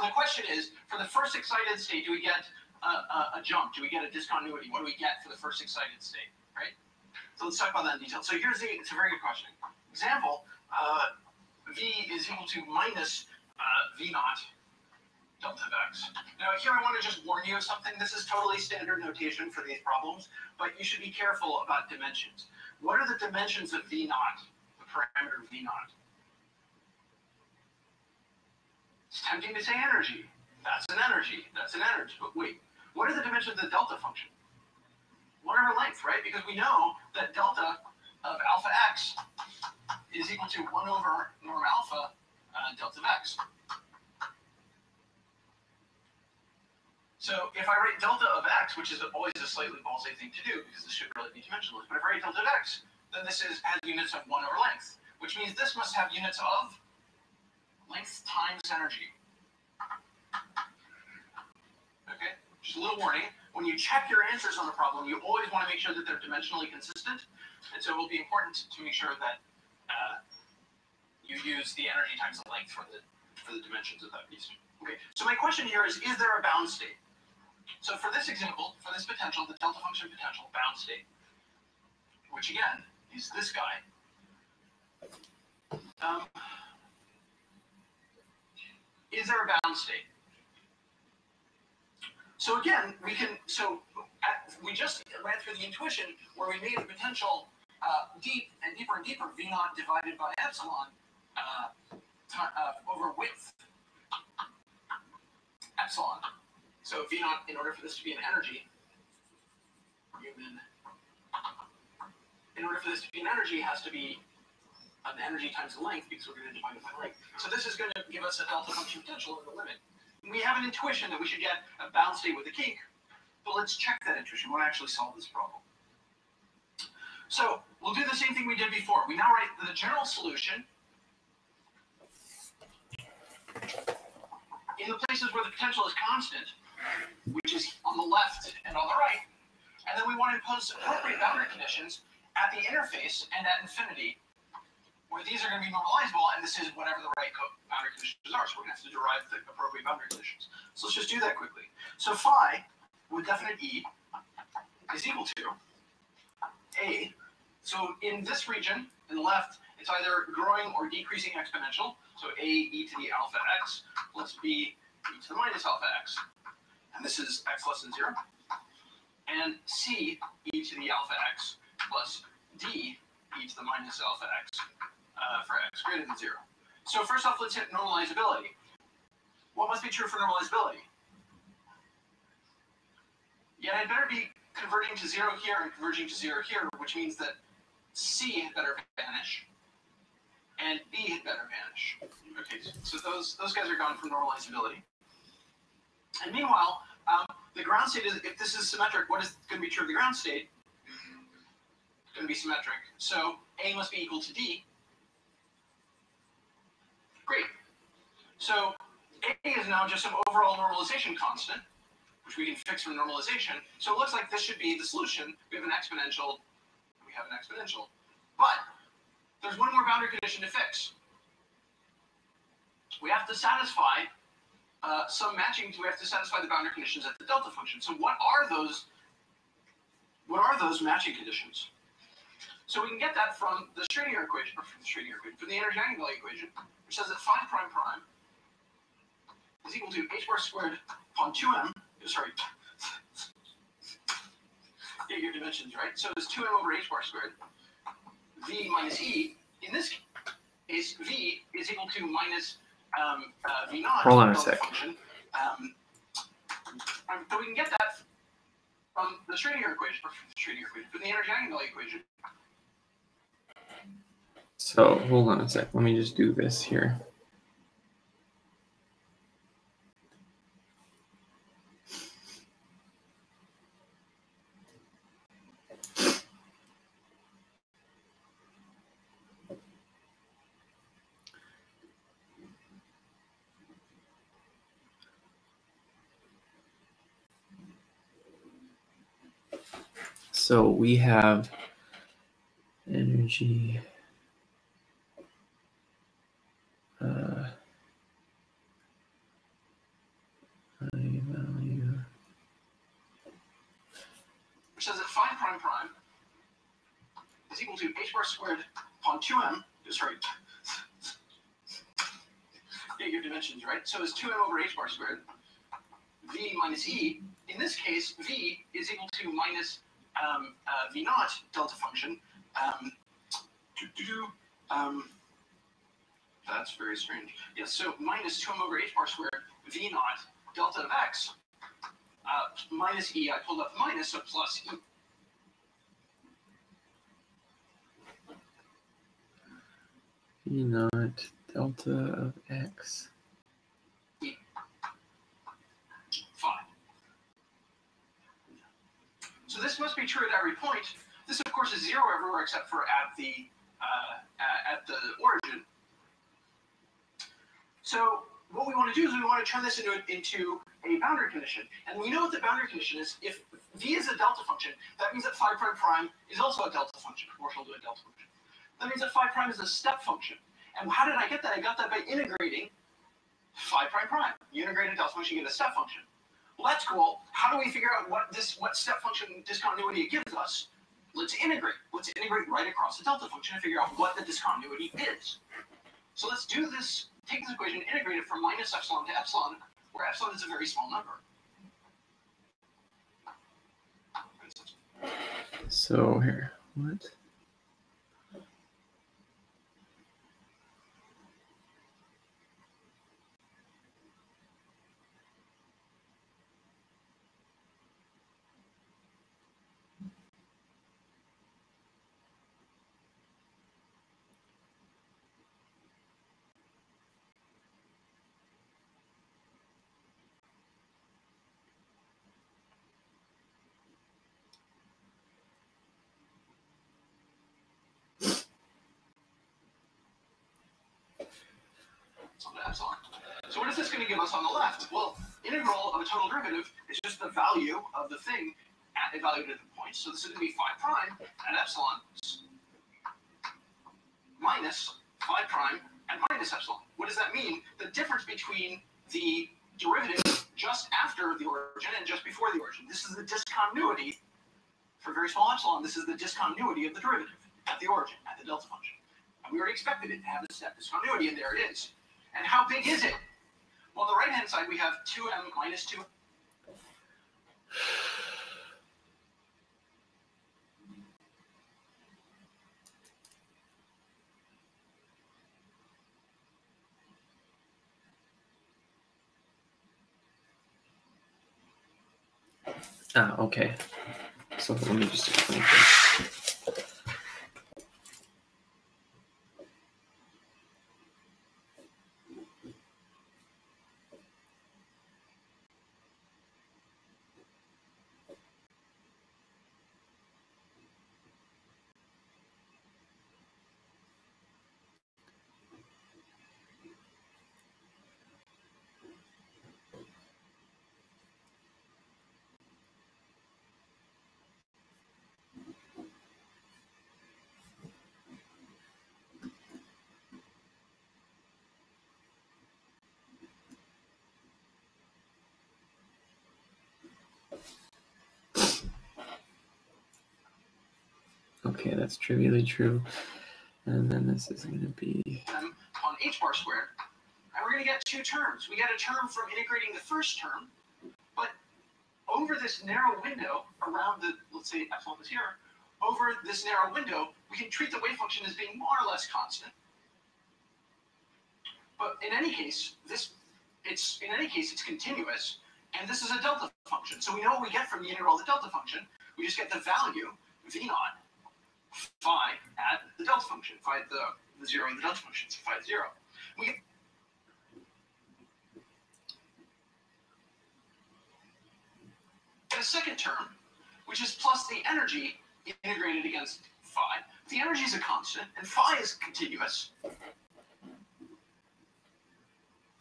the question is, for the first excited state, do we get a jump? Do we get a discontinuity? What do we get for the first excited state, right? So let's talk about that in detail. So it's a very good question. Example, V is equal to minus V naught delta of x. Now here I want to just warn you of something. This is totally standard notation for these problems, but you should be careful about dimensions. What are the dimensions of V naught, the parameter V naught? It's tempting to say energy. That's an energy. That's an energy. But wait, what are the dimensions of the delta function? 1 over length, right? Because we know that delta of alpha x is equal to 1 over norm alpha delta of x. So if I write delta of x, which is always a slightly ballsy thing to do because this should really be dimensionless, but if I write delta of x, then this has units of 1 over length, which means this must have units of length times energy. Okay, just a little warning. When you check your answers on a problem, you always want to make sure that they're dimensionally consistent, and so it will be important to make sure that you use the energy times the length for the dimensions of that piece. Okay, so my question here is there a bound state? So for this example, for this potential, the delta function potential bound state, which again is this guy. Is there a bound state? So again, we just ran through the intuition where we made the potential deep and deeper and deeper, V naught divided by epsilon over width epsilon. So V naught, in order for this to be an energy, has to be an energy times the length because we're going to divide it by length. So this is going to give us a delta function potential in the limit. And we have an intuition that we should get a bound state with a kink, but let's check that intuition. We'll actually solve this problem. So we'll do the same thing we did before. We now write the general solution in the places where the potential is constant, which is on the left and on the right. And then we want to impose appropriate boundary conditions at the interface and at infinity, where these are going to be normalizable, and this is whatever the right boundary conditions are. So we're going to have to derive the appropriate boundary conditions. So let's just do that quickly. So phi with definite E is equal to A. So in this region, in the left, it's either growing or decreasing exponential. So A e to the alpha x plus B e to the minus alpha x. And this is x less than 0. And C e to the alpha x plus D e to the minus alpha x for x greater than 0. So first off, let's hit normalizability. What must be true for normalizability? Yet I'd better be converging to 0 here and converging to 0 here, which means that C had better vanish and B had better vanish. Okay, so those guys are gone from normalizability. And meanwhile, the ground state is, if this is symmetric, what is going to be true of the ground state? It's going to be symmetric. So A must be equal to D. Great. So A is now just some overall normalization constant, which we can fix from normalization. So it looks like this should be the solution. We have an exponential. We have an exponential. But there's one more boundary condition to fix. We have to satisfy some matching. We have to satisfy the boundary conditions at the delta function. So what are those? What are those matching conditions? So we can get that from the Schrödinger equation, or from the energy eigenvalue equation, which says that phi prime prime is equal to h bar squared upon 2m. Sorry, get your dimensions right. So it's 2m over h bar squared. V minus e. In this case, v is equal to minus v naught. Hold on a sec. Function. So we can get that from the Schrödinger equation, or from the energy eigenvalue equation. So hold on a sec. Let me just do this here. So we have energy value, which says that phi prime prime is equal to h bar squared upon 2m. Sorry, get your dimensions right. So it's 2m over h bar squared. V minus e. In this case, v is equal to minus v naught delta function. That's very strange. Yes, so minus 2m over h bar squared v naught delta of x minus e. I pulled up the minus, so plus e. v naught delta of x. So this must be true at every point. This, of course, is 0 everywhere except for at the origin. So what we want to do is we want to turn this into a boundary condition. And we know what the boundary condition is. If v is a delta function, that means that phi prime prime is also a delta function, proportional to a delta function. That means that phi prime is a step function. And how did I get that? I got that by integrating phi prime prime. You integrate a delta function, you get a step function. Well, that's cool. How do we figure out what step function discontinuity it gives us? Let's integrate. Let's integrate right across the delta function and figure out what the discontinuity is. So let's do this. Take this equation, integrate it from minus epsilon to epsilon, where epsilon is a very small number. So here, what? epsilon to epsilon. So what is this going to give us on the left? Well, integral of a total derivative is just the value of the thing evaluated at the point. So this is going to be phi prime at epsilon minus phi prime at minus epsilon. What does that mean? The difference between the derivative just after the origin and just before the origin. This is the discontinuity for very small epsilon. This is the discontinuity of the derivative at the origin, at the delta function. And we already expected it to have this step discontinuity, and there it is. And how big is it? Well, on the right-hand side, we have 2m minus 2. Okay. So let me just explain this. Okay, that's trivially true. And then this is going to be on h bar squared. And we're going to get two terms. We get a term from integrating the first term, but over this narrow window around the, let's say epsilon is here, over this narrow window, we can treat the wave function as being more or less constant. But in any case, it's continuous, and this is a delta function. So we know what we get from the integral of the delta function. We just get the value v naught phi at the delta function, phi the zero in the delta function, so phi 0. We get a second term, which is plus the energy integrated against phi. The energy is a constant, and phi is continuous.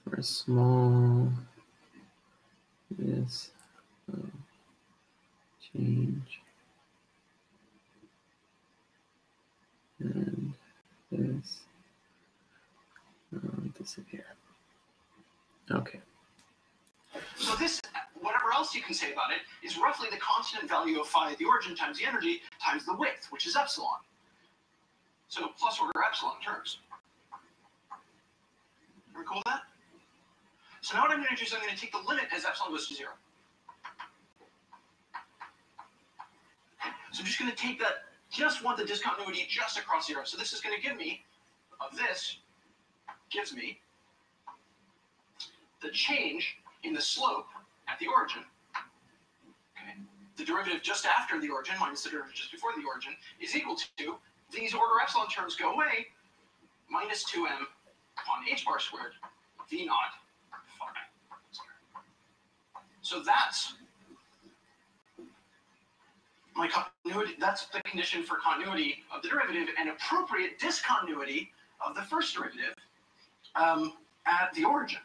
for a small this change and this disappear. Okay. So this, whatever else you can say about it, is roughly the constant value of phi at the origin times the energy times the width, which is epsilon. So plus order epsilon terms. Recall that? So now what I'm going to do is I'm going to take the limit as epsilon goes to 0. So I'm just going to take that, just want the discontinuity just across 0. So this is going to give me, gives me the change in the slope at the origin. Okay. The derivative just after the origin minus the derivative just before the origin is equal to, these order epsilon terms go away, minus 2m upon h bar squared v naught phi squared. So that's my continuity. That's the condition for continuity of the derivative and appropriate discontinuity of the first derivative at the origin.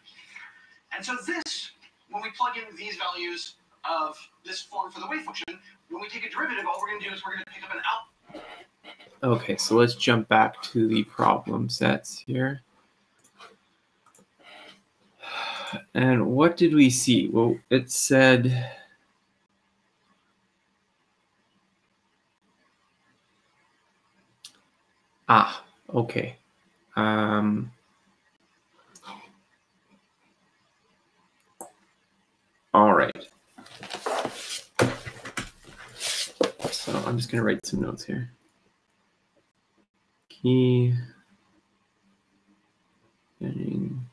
And so this, when we plug in these values of this form for the wave function, when we take a derivative, all we're going to do is we're going to pick up an out. Okay, so let's jump back to the problem sets here. And what did we see? Well, it said okay. All right. So I'm just going to write some notes here. Key getting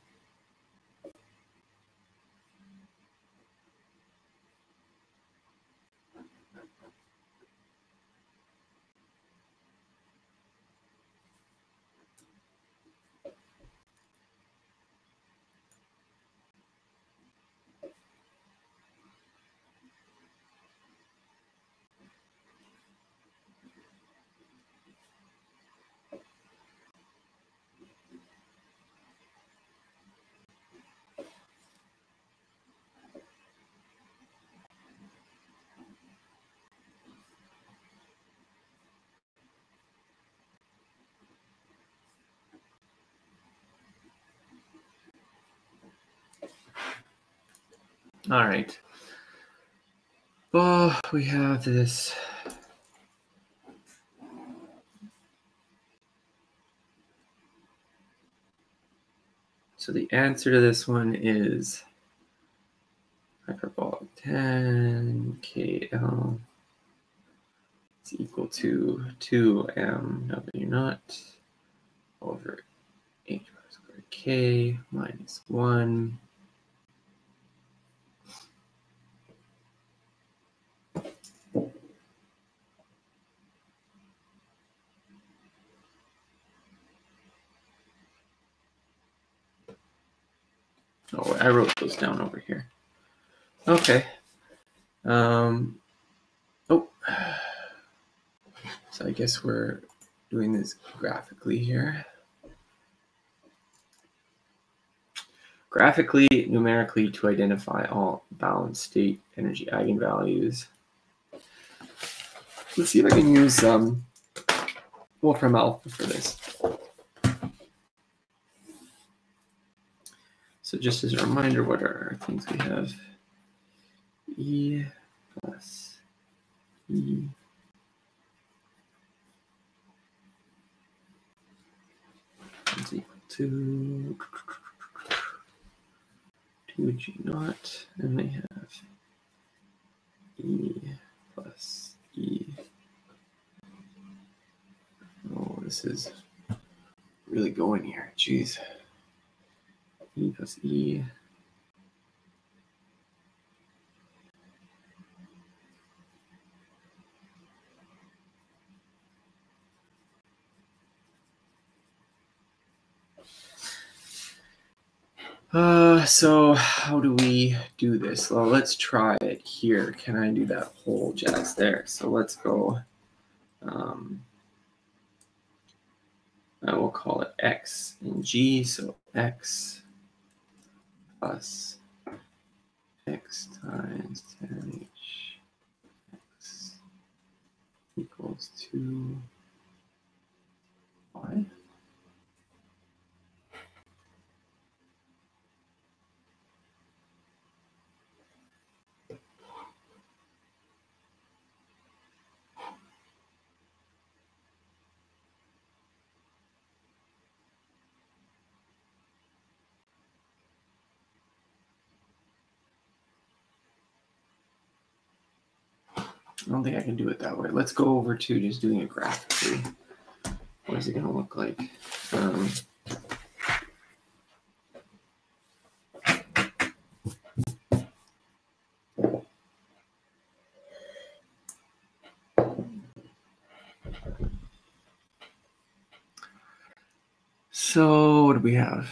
All right. Oh, we have this. So the answer to this one is hyperbolic 10 KL is equal to 2m W naught over h bar squared k minus 1. Oh, I wrote those down over here. Okay. Oh. So I guess we're doing this graphically here. Graphically, numerically, to identify all balanced state energy eigenvalues. Let's see if I can use Wolfram alpha for this. So just as a reminder, what are things we have? E plus E is equal to 2G naught, and we have E plus E. Oh, this is really going here. Jeez. E plus E. So how do we do this? Well, let's try it here. Can I do that whole jazz there? So let's go. I will call it X and G. So X plus X times 10H X equals 2Y. I don't think I can do it that way. Let's go over to just doing it graphically. What is it going to look like? So what do we have?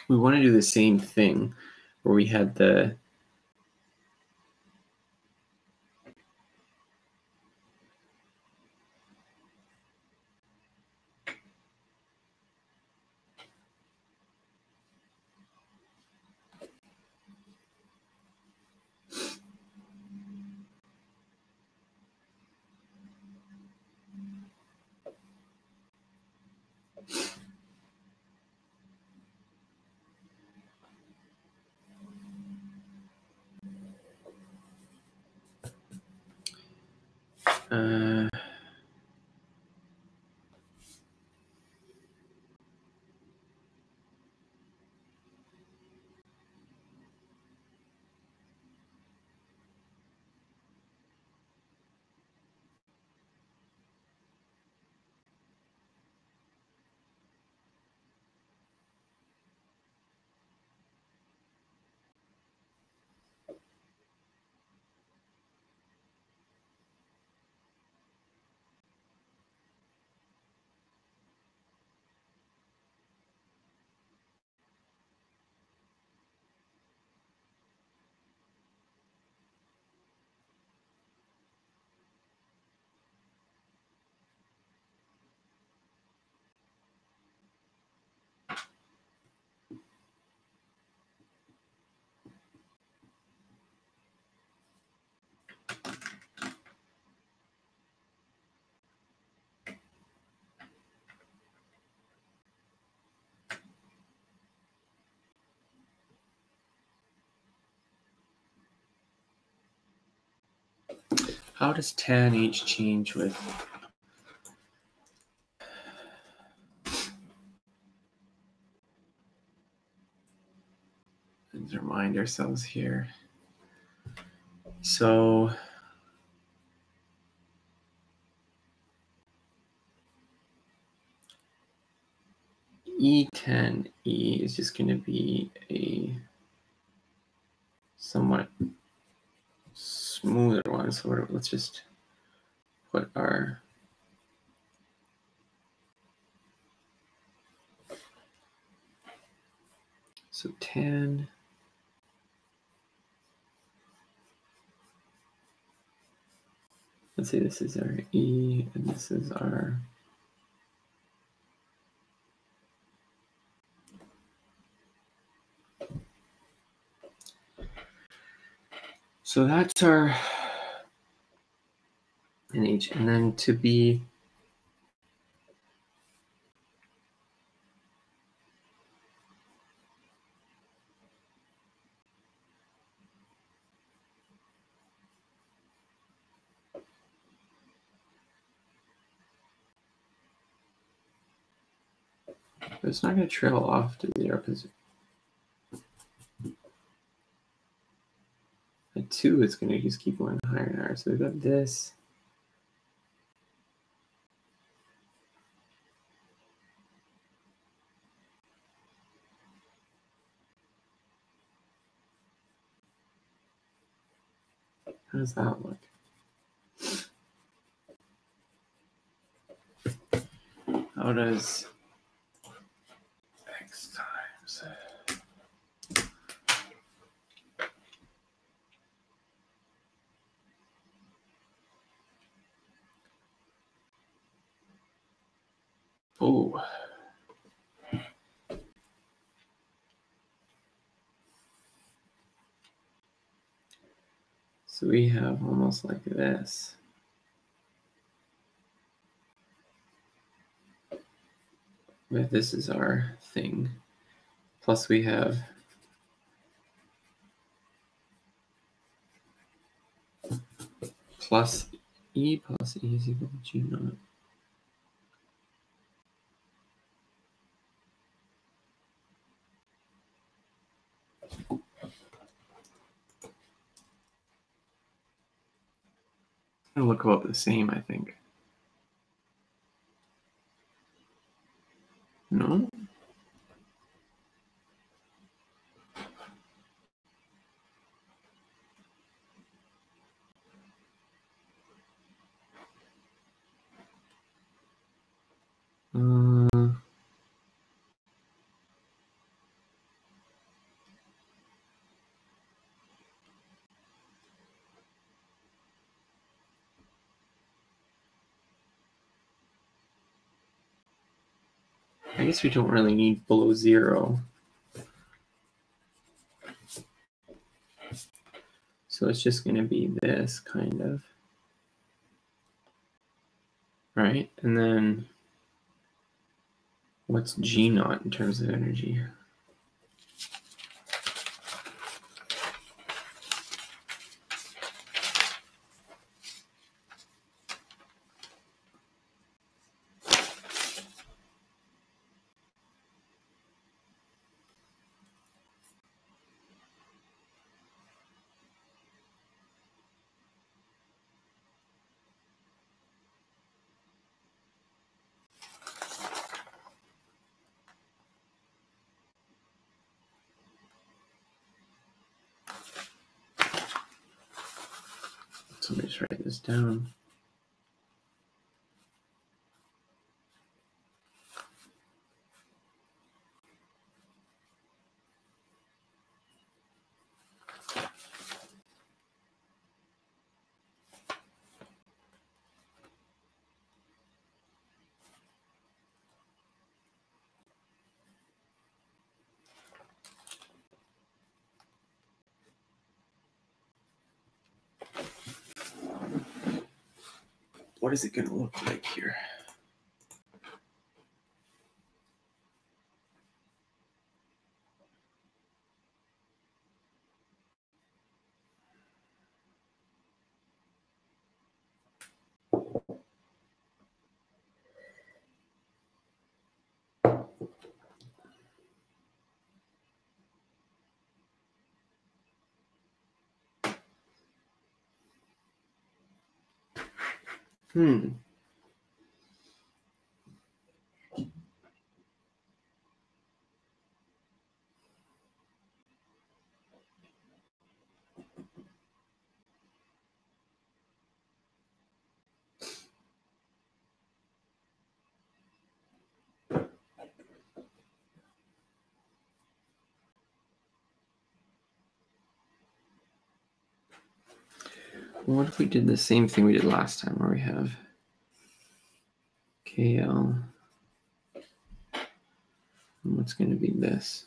We want to do the same thing where we had the How does tan H change with? Let's remind ourselves here. So E10E is just going to be a somewhat smoother one. So let's just put our tan. Let's say this is our E and this is our so that's our NH, and then to be it's not going to trail off to 0 because at 2 it's going to just keep going higher and higher. So we've got this. How does that look? How does x times oh, so we have almost like this. Where this is our thing. Plus we have plus E plus E is equal to G naught. It'll look about the same, I think. No? I guess we don't really need below 0. So it's just going to be this kind of. Right? And then what's G naught in terms of energy? So let me just write this down. What is it going to look like here? Hmm. What if we did the same thing we did last time, where we have KL? And what's going to be this?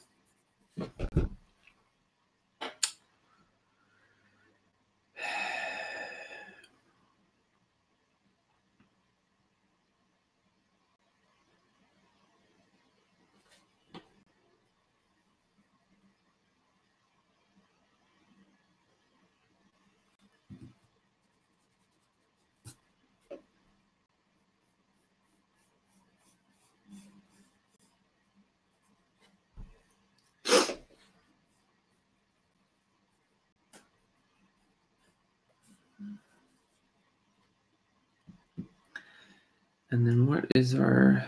And then what is our,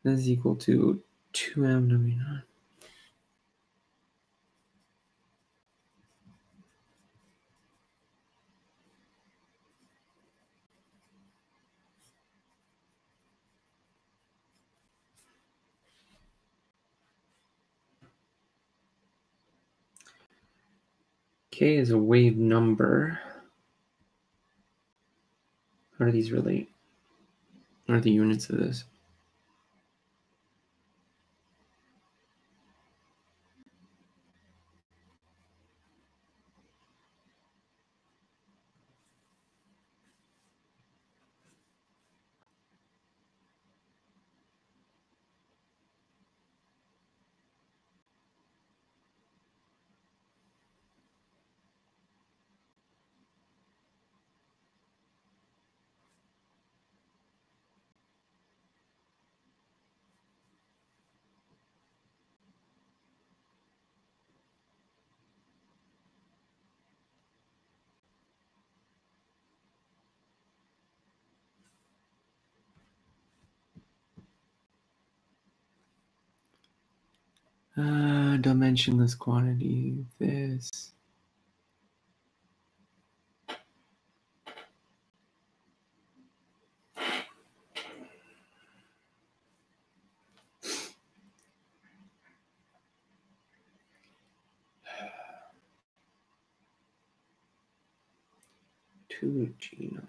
that is equal to 2m w naught. K is a wave number. How do these relate? What are the units of this? Dimensionless quantity, this. Two G naught.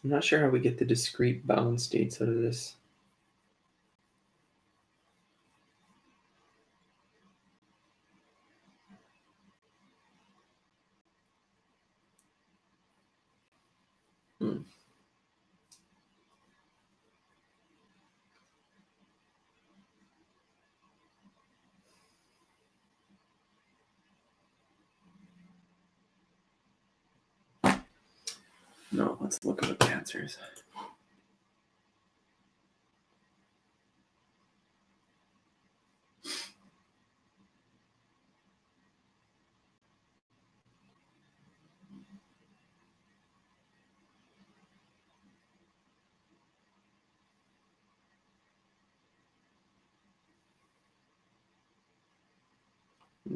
I'm not sure how we get the discrete bound states out of this. No, let's look at the answers.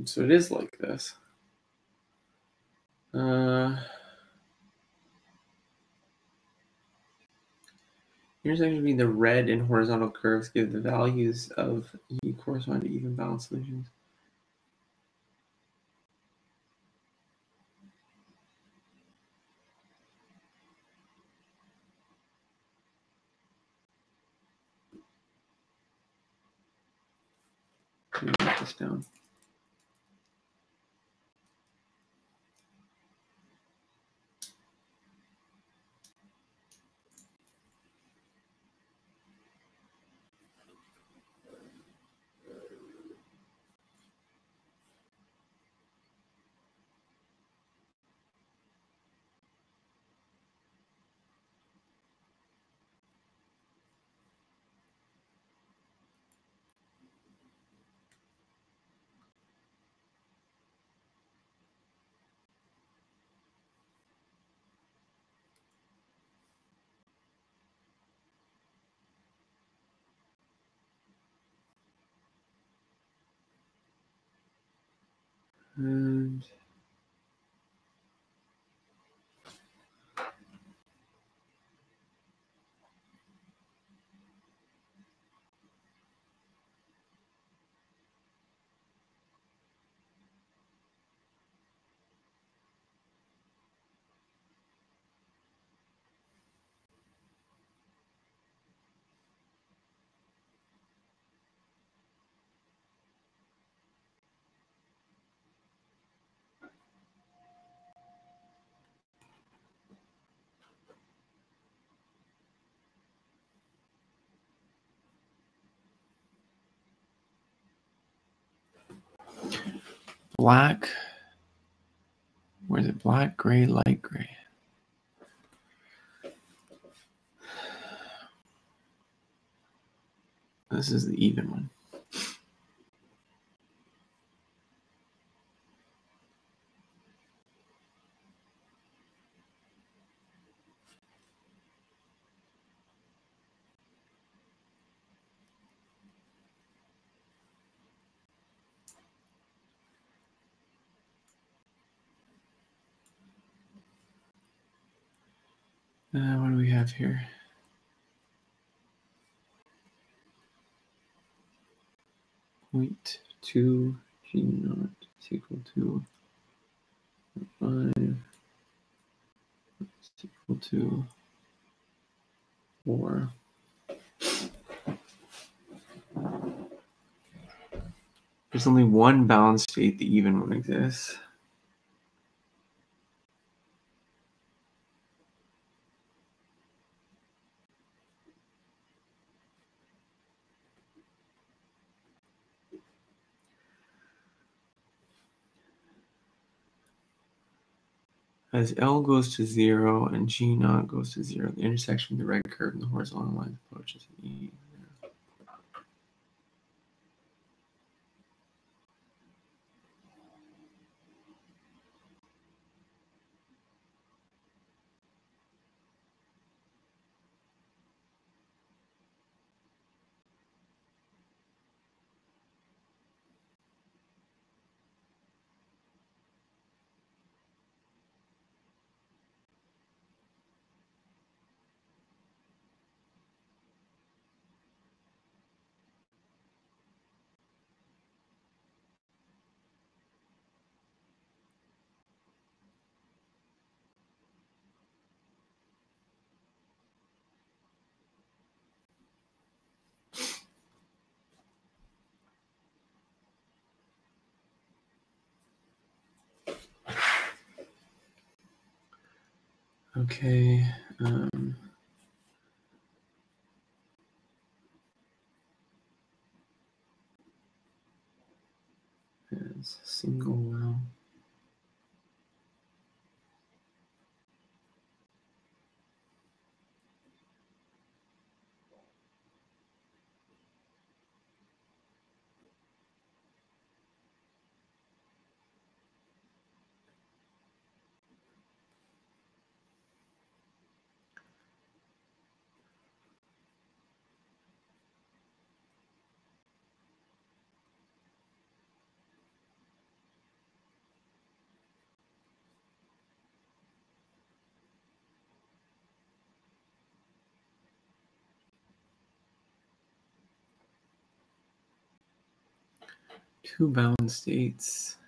So it is like this. Intersection between the red and horizontal curves give the values of E correspond to even balanced solutions. Let me write this down. And black, where is it? Black, gray, light gray. This is the even one. What do we have here? Point 2 G naught is equal to 5 is equal to 4. There's only one bound state the even one exists. As L goes to 0 and G naught goes to 0, the intersection of the red curve and the horizontal line approaches E. Okay. As single well. Two bound states.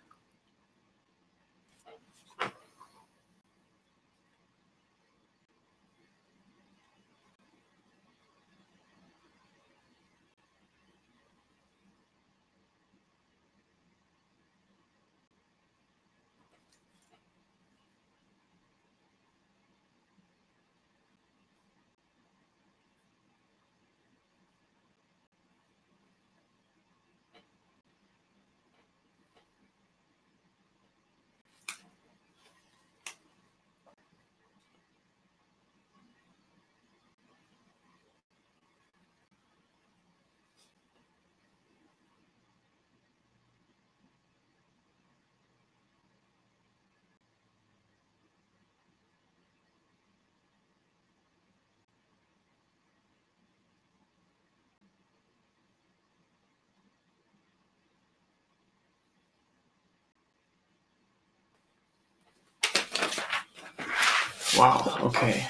Wow. Okay.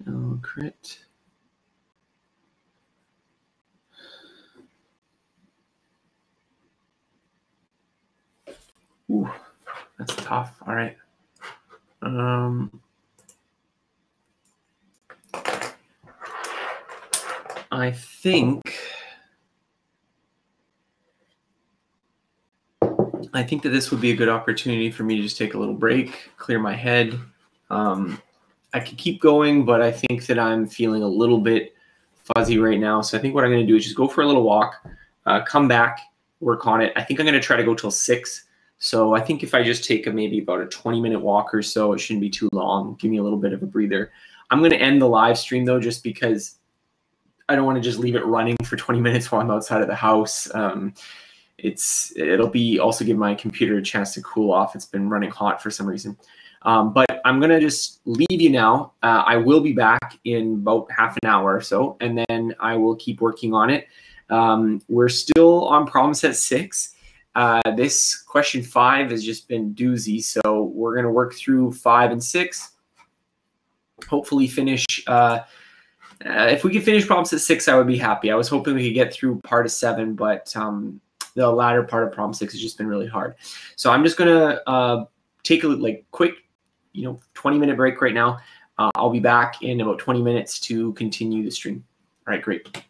No crit. Ooh, that's tough. All right. I think that this would be a good opportunity for me to just take a little break, clear my head. I could keep going, but I think that I'm feeling a little bit fuzzy right now. So I think what I'm going to do is just go for a little walk, come back, work on it. I think I'm going to try to go till 6. So I think if I just take maybe about a 20-minute walk or so, it shouldn't be too long. Give me a little bit of a breather. I'm going to end the live stream though, just because I don't want to just leave it running for 20 minutes while I'm outside of the house. It'll be also give my computer a chance to cool off. It's been running hot for some reason. But I'm going to just leave you now. I will be back in about half an hour or so, and then I will keep working on it. We're still on problem set 6. This question 5 has just been doozy, so we're going to work through 5 and 6. Hopefully finish. If we could finish problem set 6, I would be happy. I was hoping we could get through part of 7, but the latter part of problem 6 has just been really hard. So I'm just going to take a quick 20-minute break right now. I'll be back in about 20 minutes to continue the stream. All right, great.